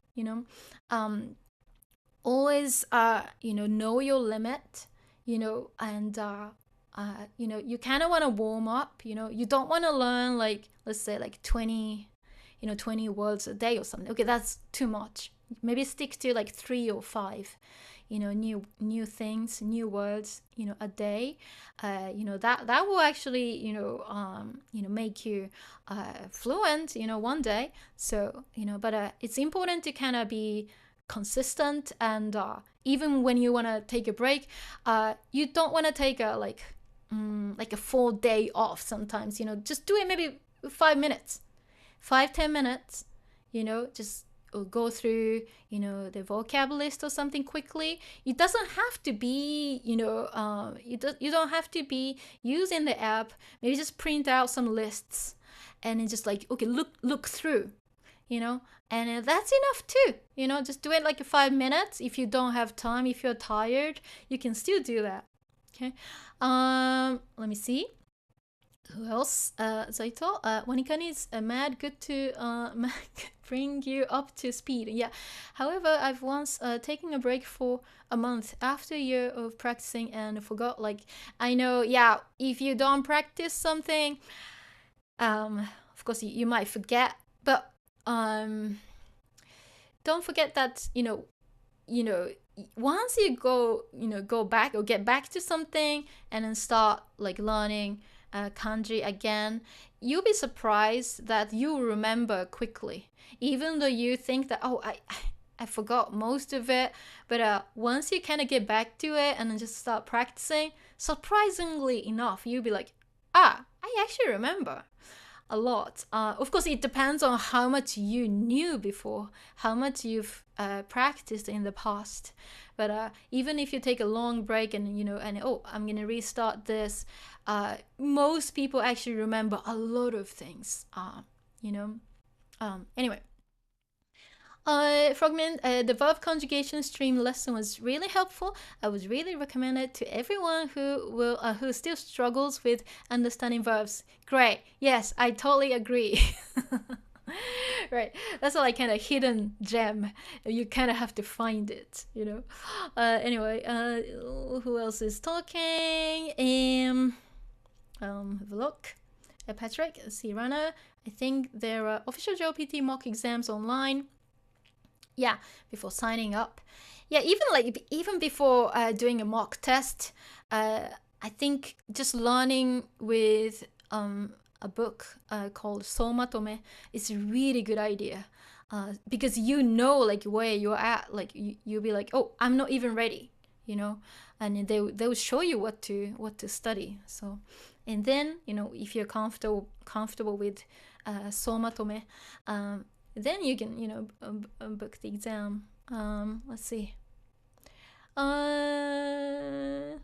Always know your limit. And you kind of want to warm up. You don't want to learn like, let's say like 20 words a day or something. Okay, that's too much. Maybe stick to like 3 or 5 new things, new words a day. That will actually make you fluent one day. So but it's important to kind of be consistent. And even when you want to take a break, you don't want to take a full day off. Sometimes just do it maybe 5 minutes, 5-10 minutes. Just go through the vocab list or something quickly. It doesn't have to be you don't have to be using the app. Maybe just print out some lists and then just like, okay, look through, and that's enough too. Just do it like 5 minutes. If you don't have time, if you're tired, you can still do that. Okay. Let me see. Who else? Zaito. Wanikani is mad good to bring you up to speed. Yeah. However, I've once taken a break for a month after a year of practicing and forgot. Like, I know, yeah, if you don't practice something, of course you might forget, but don't forget that once you go back or get back to something and then start like learning kanji again, you'll be surprised that you remember quickly, even though you think that I forgot most of it. But once you kind of get back to it and then just start practicing, surprisingly enough, you'll be like, I actually remember a lot. Of course, it depends on how much you knew before, how much you've practiced in the past. But even if you take a long break and I'm gonna restart this, most people actually remember a lot of things. Anyway. Frogman, the verb conjugation stream lesson was really helpful. I would really recommend it to everyone who still struggles with understanding verbs. Great. Yes, I totally agree. Right. That's like kind of hidden gem. You kind of have to find it, Anyway, who else is talking? Have a look. Patrick, Sirana. I think there are official JLPT mock exams online. Yeah, before signing up. Yeah, even before doing a mock test, I think just learning with a book called Soumatome is a really good idea. Because like where you're at, like you'll be like, oh, I'm not even ready, and they will show you what to study. So, and then if you're comfortable with Soumatome, then you can book the exam. Let's see. I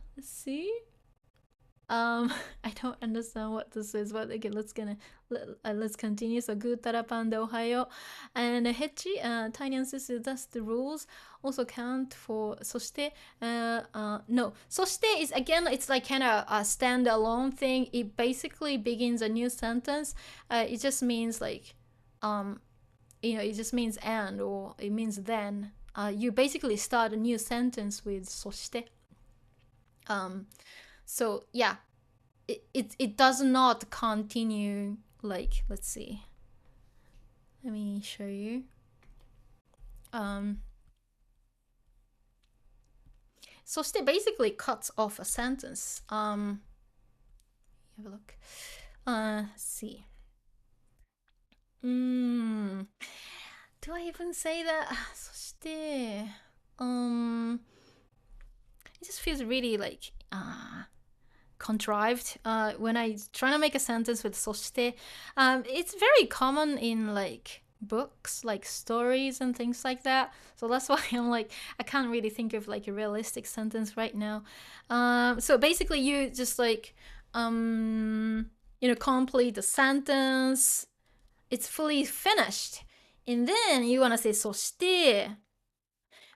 don't understand what this is, but okay, let's continue. So good tarapanda ohayo. And Hechi, Taenyan says that's the rules also count for そして no, そして is again, it's like kind of a standalone thing. It basically begins a new sentence. It just means like it just means and, or it means then. You basically start a new sentence with そして so yeah, it does not continue. Like, let's see, let me show you. So basically cuts off a sentence. Have a look. Let's see. Do I even say that? そして it just feels really like contrived when I try to make a sentence with そして it's very common in like books, like stories and things like that. So that's why I'm like, I can't really think of like a realistic sentence right now. So basically you just like complete the sentence, it's fully finished, and then you want to say そして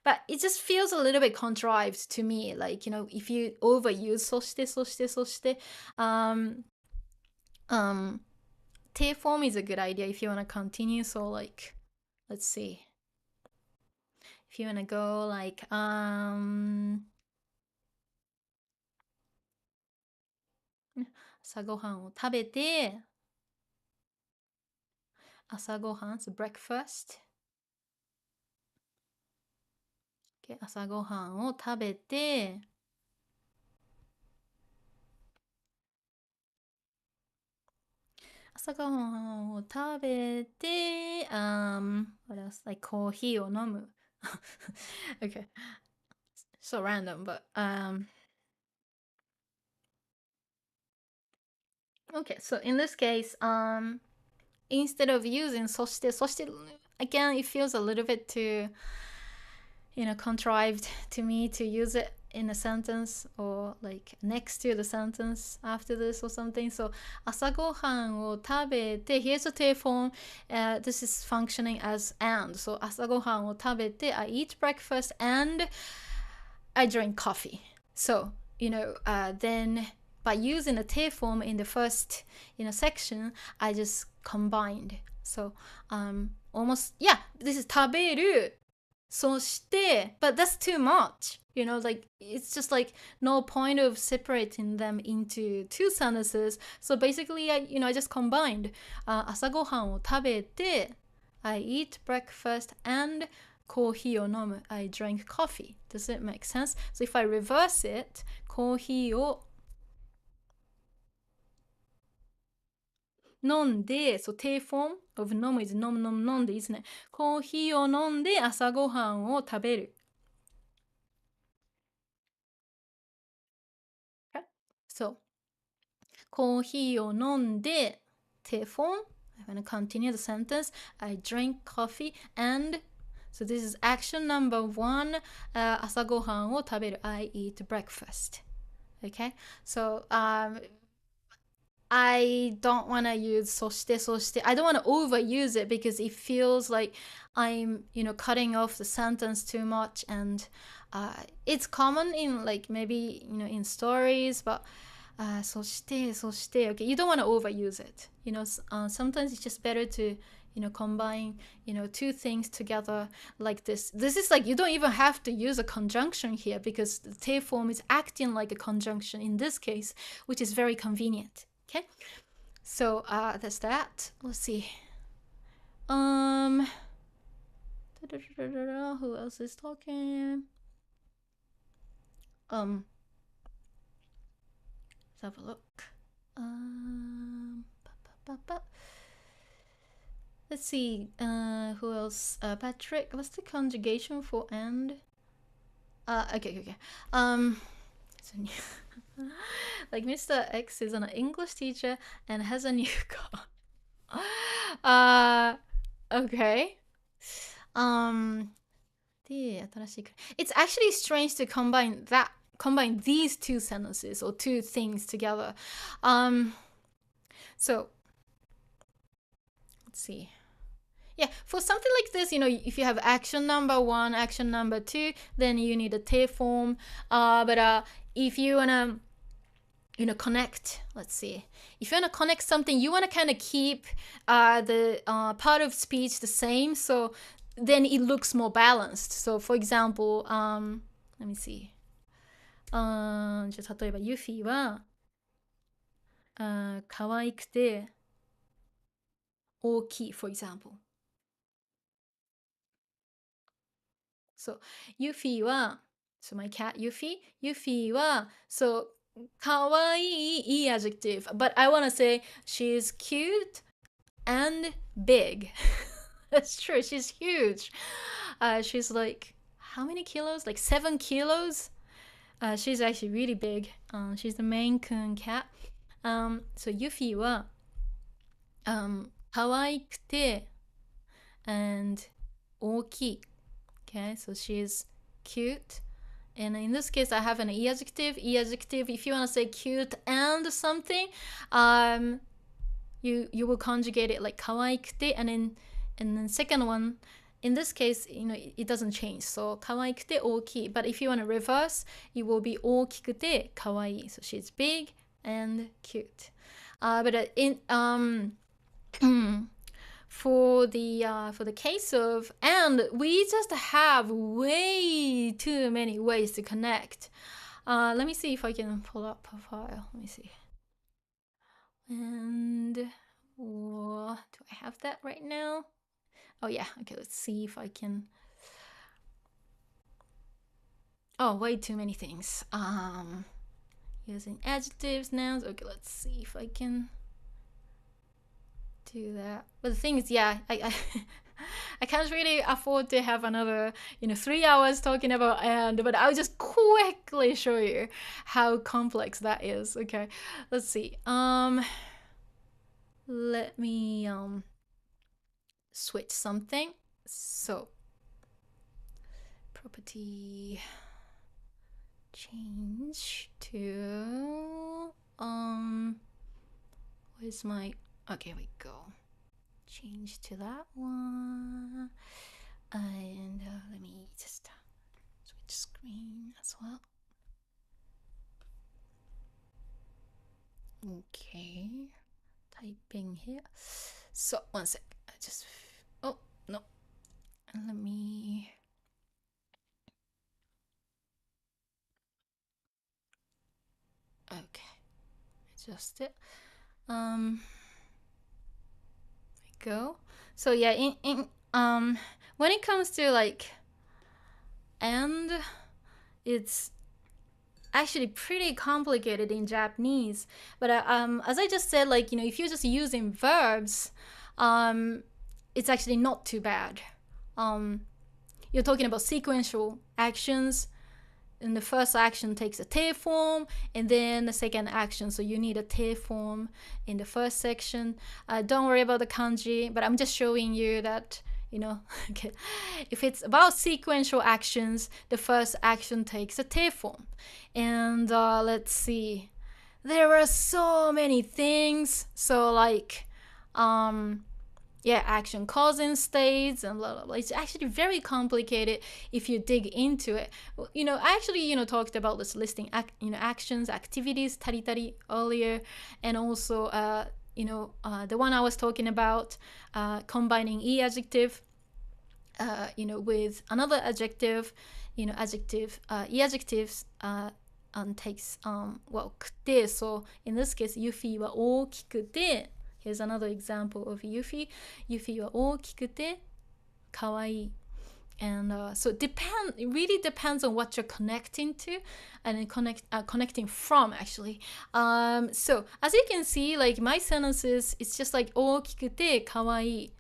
but it just feels a little bit contrived to me. Like, if you overuse そしてそしてそして te form is a good idea if you want to continue. So like, let's see, if you want to go like 朝ごはんを食べて 朝ごはん so breakfast. Okay, 朝ごはんを食べて朝ごはんを食べて what else? Like コーヒーを飲むokay, so random, but okay, so in this case instead of using そして again, it feels a little bit too contrived to me to use it in a sentence or like next to the sentence after this or something. So 朝ごはんを食べて here's a te form. This is functioning as and. So 朝ごはんを食べて I eat breakfast and I drink coffee. So then by using the te form in the first section, I just combined. So almost, yeah, this is 食べるそして but that's too much, like it's just like no point of separating them into two sentences. So basically I just combined 朝ごはんを食べて I eat breakfast and コーヒーを飲む I drink coffee. Does it make sense? So if I reverse it, コーヒーを飲んで、so 定 form of 飲む is 飲んでいいですね。コーヒーを飲んで朝ごはんを食べる。Okay? So コーヒーを飲んで、定 form. I'm going to continue the sentence. I drink coffee and so this is action number 1. 朝ごはんを食べる I eat breakfast. Okay? So I don't want to use そして I don't want to overuse it because it feels like I'm cutting off the sentence too much, and it's common in like maybe in stories, but そして okay, you don't want to overuse it. Sometimes it's just better to combine two things together like this. This is like you don't even have to use a conjunction here because the te form is acting like a conjunction in this case, which is very convenient. Okay, so that's that. Let's see. Who else is talking? Let's have a look. Let's see. Who else? Patrick. What's the conjugation for and? Okay. Like Mr. X is an English teacher and has a new car. Okay. It's actually strange to combine these two sentences or two things together. So let's see. Yeah, for something like this, if you have action number 1, action number 2, then you need a te form. But if you wanna connect, let's see, if you want to connect something, you want to kind of keep the part of speech the same, so then it looks more balanced. So for example, let me see. じゃあ例えばユフィは可愛くて大きい for example. So ユフィは so my cat ユフィは so 可愛い いい adjective, but I want to say she's cute and big. That's true, she's huge. She's like how many kilos? Like 7 kilos. She's actually really big. She's the Maine Coon cat. So ユフィは可愛くて and 大きい. Okay, so she's cute. And in this case, I have an e adjective. E adjective, if you want to say cute and something, you will conjugate it like 可愛くて, and then second one, in this case, it doesn't change. So 可愛くて大きい. But if you want to reverse, it will be 大きくて可愛い. So she's big and cute. But for the case of and, we just have way too many ways to connect. Let me see if I can pull up a file. Let me see. And do I have that right now? Oh yeah, okay, let's see if I can. Oh, way too many things. Using adjectives, nouns. Okay, let's see if I can do that. But the thing is, yeah, I can't really afford to have another 3 hours talking about and, but I'll just quickly show you how complex that is. Okay, let's see. Let me switch something. So property change to where's my, okay, we go. Change to that one. And let me just switch screen as well. Okay, typing here. So, one sec. I just. Oh, no. Let me. Okay. Adjust it. Go. So yeah, when it comes to like and, it's actually pretty complicated in Japanese. But as I just said, like, if you're just using verbs, it's actually not too bad. You're talking about sequential actions, and the first action takes a te form, and then the second action, so you need a te form in the first section. Don't worry about the kanji, but I'm just showing you that, okay, if it's about sequential actions, the first action takes a te form. And let's see, there are so many things. So like, action causing states and blah blah blah. It's actually very complicated if you dig into it. I actually talked about this listing actions, activities, tari earlier, and also the one I was talking about, combining e adjective with another adjective, adjective, e adjectives takes くて, so in this case ユフィは大きくて. Here's another example of Yuffie. Yuffie は大きくてかわいい. And so it really depends on what you're connecting to and connecting from, actually. So as you can see, like my sentences, it's just like 大きくてかわいい.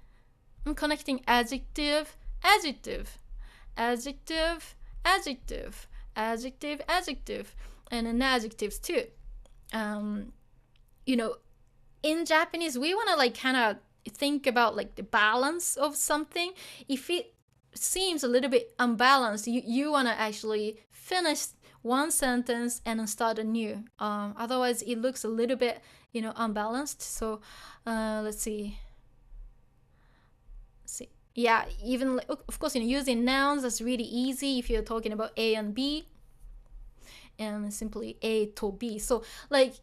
I'm connecting adjective, adjective, adjective, adjective, adjective, adjective, and then adjectives too. In Japanese, we want to like kind of think about like the balance of something. If it seems a little bit unbalanced, you want to actually finish one sentence and then start anew. Otherwise, it looks a little bit, unbalanced. So let's see. Yeah, even of course, using nouns, that's really easy if you're talking about A and B, and simply A to B. So like,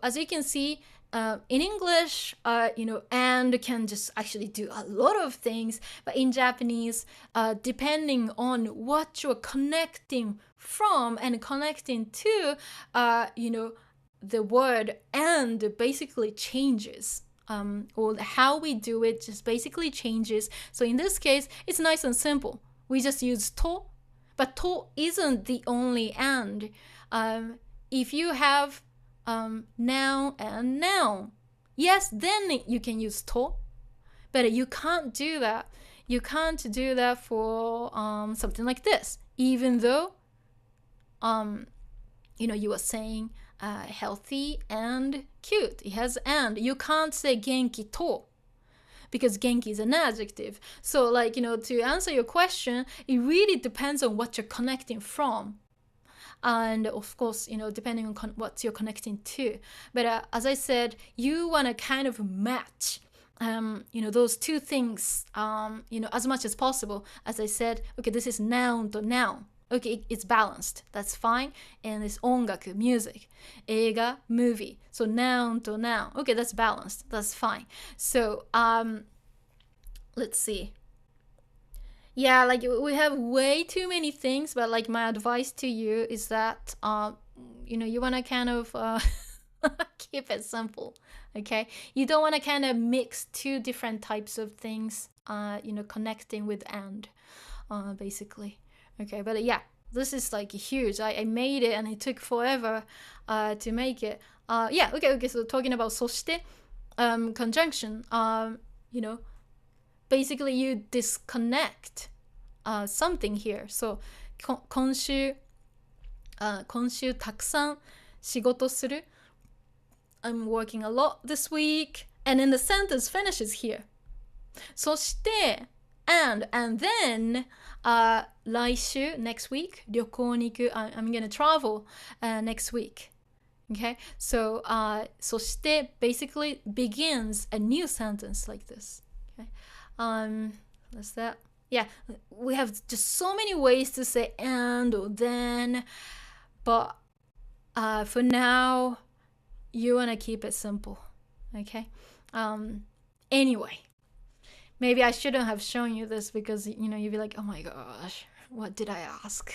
as you can see, in English, and can just actually do a lot of things. But in Japanese, depending on what you're connecting from and connecting to, the word and basically changes. Or how we do it just basically changes. So in this case, it's nice and simple. We just use to, but to isn't the only and. If you have noun and noun, yes, then you can use to, but you can't do that. You can't do that for something like this, even though you are saying healthy and cute. It has and. You can't say genki to, because genki is an adjective. So like, to answer your question, it really depends on what you're connecting from. And of course, depending on what you're connecting to. But as I said, you want to kind of match, those two things, as much as possible. As I said, okay, this is noun to noun. Okay, it's balanced. That's fine. And it's 音楽, music. 映画, movie. So noun to noun. Okay, that's balanced. That's fine. So let's see. Yeah, like we have way too many things, but like my advice to you is that you want to kind of keep it simple. Okay, you don't want to kind of mix two different types of things, connecting with and, basically. Okay, but yeah, this is like huge. I made it and it took forever to make it. Okay, so talking about そして conjunction, basically you disconnect something here. So 今週たくさん仕事する. I'm working a lot this week. And then the sentence finishes here. そして and then 来週 next week 旅行に行く. I'm gonna travel next week. Okay, so そして basically begins a new sentence like this. Okay, what's that? Yeah, we have just so many ways to say and or then, but for now, you want to keep it simple, okay? Anyway, maybe I shouldn't have shown you this because, you'd be like, oh my gosh, what did I ask?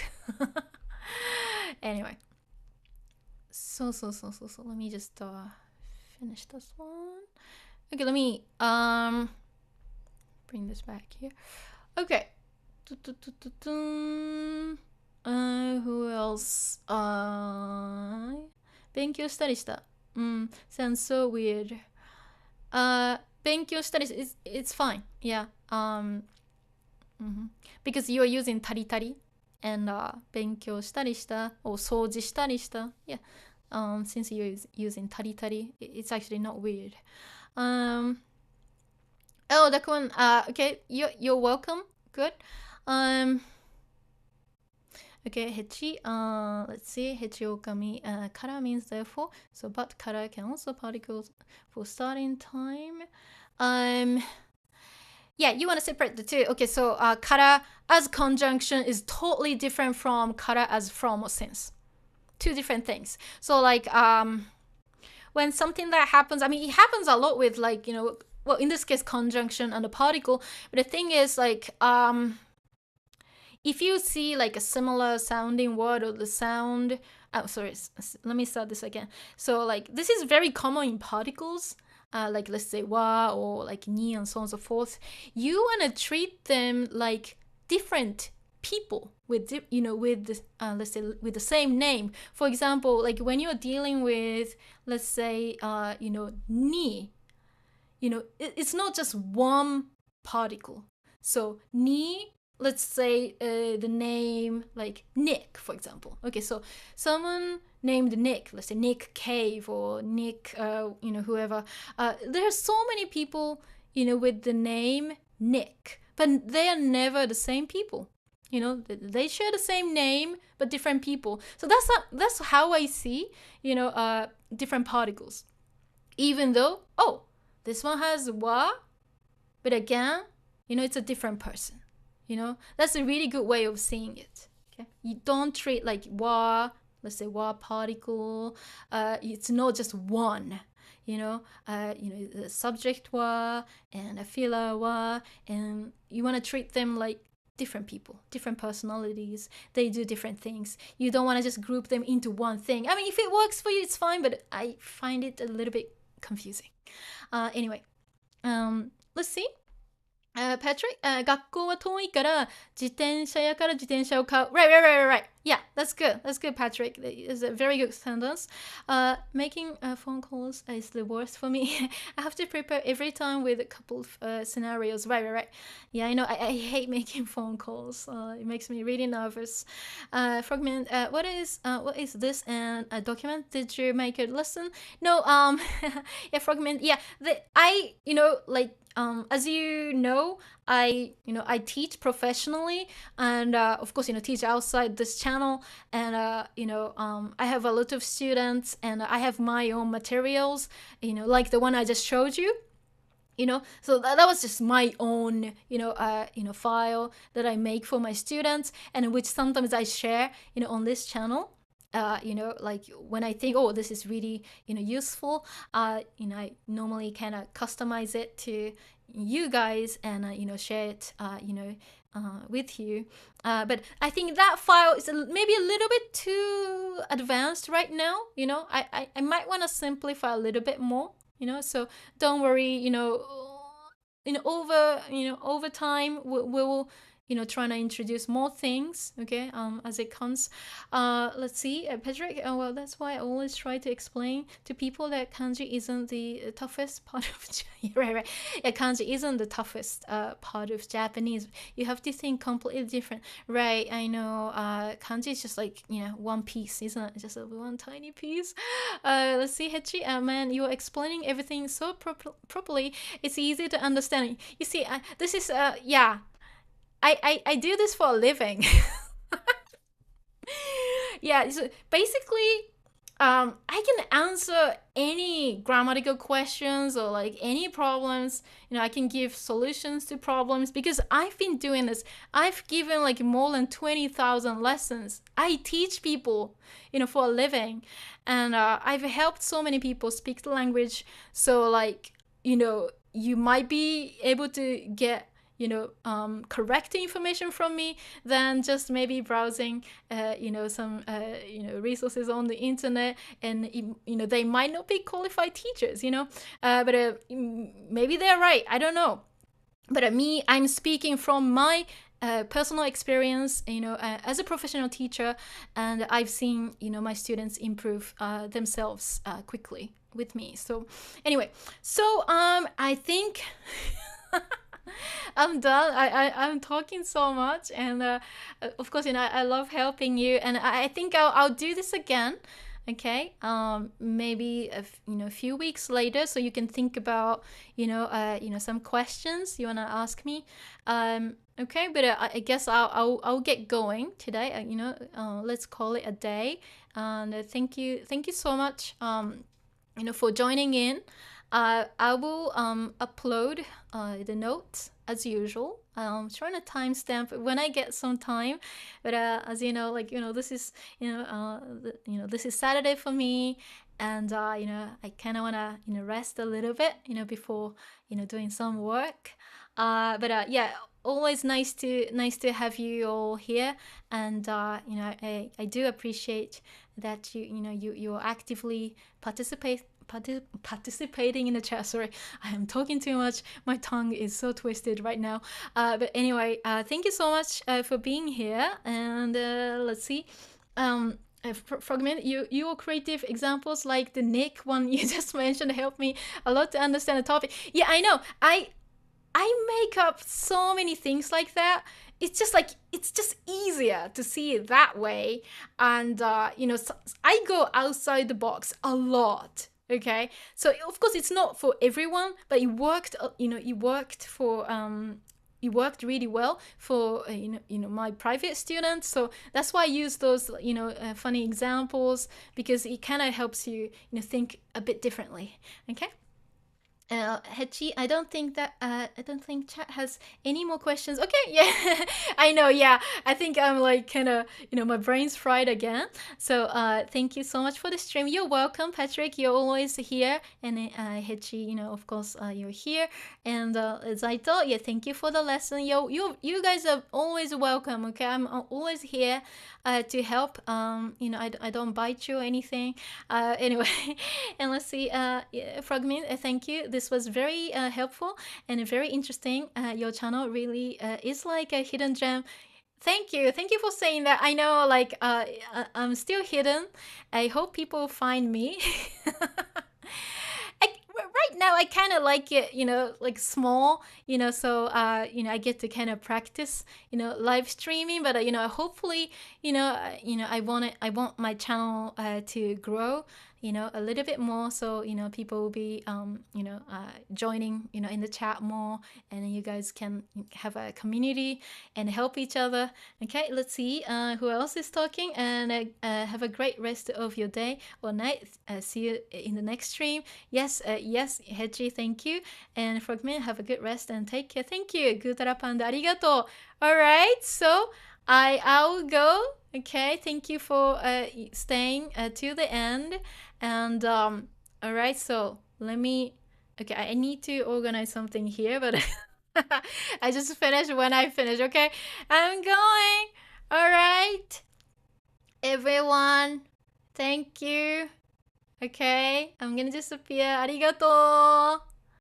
Anyway. So, let me just finish this one. Okay, let me bring this back here. Okay. Who else? 勉強したりした。Sounds so weird. 勉強したり it's fine. Yeah. Because you're using たりたり and 勉強したりした or 掃除したりした。Yeah. Since you're using たりたり, it's actually not weird. Oh, that one. Okay. You're welcome. Good. Okay, hechi. Let's see. Hechi okami. Kara means therefore. So, but kara can also particles for starting time. Yeah, you want to separate the two. Okay, so kara as conjunction is totally different from kara as from or since. Two different things. So, like, when something that happens, I mean, it happens a lot with, like, well, in this case, conjunction and a particle. But the thing is, like, if you see like a similar sounding word or the sound, sorry, let me start this again. So like this is very common in particles, like let's say wa or like ni and so on and so forth. You want to treat them like different people with let's say with the same name. For example, like when you're dealing with, let's say, ni, it's not just one particle. So ni, let's say the name like Nick, for example. Okay, so someone named Nick, let's say Nick Cave or Nick, whoever. There are so many people, with the name Nick, but they are never the same people. They share the same name, but different people. So that's how I see, different particles. Even though, this one has wa, but again, it's a different person. That's a really good way of seeing it. Okay, you don't treat like wa, let's say wa particle. It's not just one. The subject wa and a filler wa, and you want to treat them like different people, different personalities. They do different things. You don't want to just group them into one thing. I mean, if it works for you, it's fine, but I find it a little bit confusing. Anyway, let's see. Patrick, 学校は遠いから自転車屋から自転車を買う。Right. Yeah, that's good. That's good, Patrick. It's a very good sentence. Making phone calls is the worst for me. I have to prepare every time with a couple of scenarios. Right. Yeah, I know. I hate making phone calls. It makes me really nervous. Fragment. What is this? And a document? Did you make a lesson? No. Yeah, fragment. Yeah. As you know, I teach professionally, and of course, teach outside this channel, and I have a lot of students, and I have my own materials, like the one I just showed you. So that was just my own, file that I make for my students, and which sometimes I share, on this channel. Like when I think, this is really, useful, I normally kind of customize it to you guys and, share it, with you. But I think that file is maybe a little bit too advanced right now. I might want to simplify a little bit more, so don't worry, over time we'll trying to introduce more things, okay, as it comes. Let's see, Patrick, well, that's why I always try to explain to people that kanji isn't the toughest part of right. Yeah, kanji isn't the toughest part of Japanese. You have to think completely different. Right, I know. Kanji is just like, one piece, isn't it? Just one tiny piece. Let's see, Hechi, man, you're explaining everything so properly. It's easy to understand. You see, this is, yeah. I do this for a living. Yeah, so basically, I can answer any grammatical questions or like any problems. I can give solutions to problems because I've been doing this. I've given like more than 20,000 lessons. I teach people, for a living, and I've helped so many people speak the language. So like, you might be able to get correct information from me than just maybe browsing, some, resources on the internet, and they might not be qualified teachers, but maybe they're right. I don't know. But me, I'm speaking from my personal experience, as a professional teacher, and I've seen, my students improve themselves quickly with me. So anyway, so I think. I'm done. I'm talking so much, and of course, I love helping you, and I think I'll do this again. Okay, maybe a few weeks later, so you can think about some questions you wanna ask me. Okay, but I guess I'll get going today. Let's call it a day. And thank you so much. For joining in. I will upload the notes as usual. I'm trying to timestamp when I get some time, but as you know, this is this is Saturday for me, and I kind of wanna rest a little bit before doing some work. But yeah, always nice to have you all here, and I do appreciate that you're actively participating in the chat. Sorry, I am talking too much. My tongue is so twisted right now. But anyway, thank you so much for being here. And let's see. Fragment, your creative examples like the Nick one you just mentioned helped me a lot to understand the topic. Yeah, I know. I make up so many things like that. It's just easier to see it that way. And so I go outside the box a lot. Okay, so of course it's not for everyone, but it worked. It worked really well for my private students. So that's why I use those funny examples, because it kind of helps you think a bit differently. Okay. Hechi, I don't think chat has any more questions. Okay, yeah, I know. Yeah, I think I'm like kind of my brain's fried again. So thank you so much for the stream. You're welcome, Patrick. You're always here, and Hechi, of course, you're here. And Zaito, yeah, thank you for the lesson. You guys are always welcome. Okay, I'm always here to help. I don't bite you or anything. Anyway, and let's see. Fragment, thank you. This was very helpful and very interesting. Your channel really is like a hidden gem. Thank you for saying that. I know, like, I'm still hidden. I hope people find me. Right now I kind of like it, like small, so I get to kind of practice, live streaming, but hopefully, I want my channel to grow, a little bit more, so people will be joining in the chat more, and you guys can have a community and help each other. Okay, let's see who else is talking, and have a great rest of your day or night. See you in the next stream. Yes, Heji, thank you, and Frogman, have a good rest and take care. Thank you. Gutara Panda, arigato. All right, so I'll go. Okay, thank you for staying to the end. And all right, so let me. Okay, I need to organize something here, but I just finished when I finish. Okay, I'm going. All right, everyone. Thank you. Okay, I'm gonna disappear. Arigato.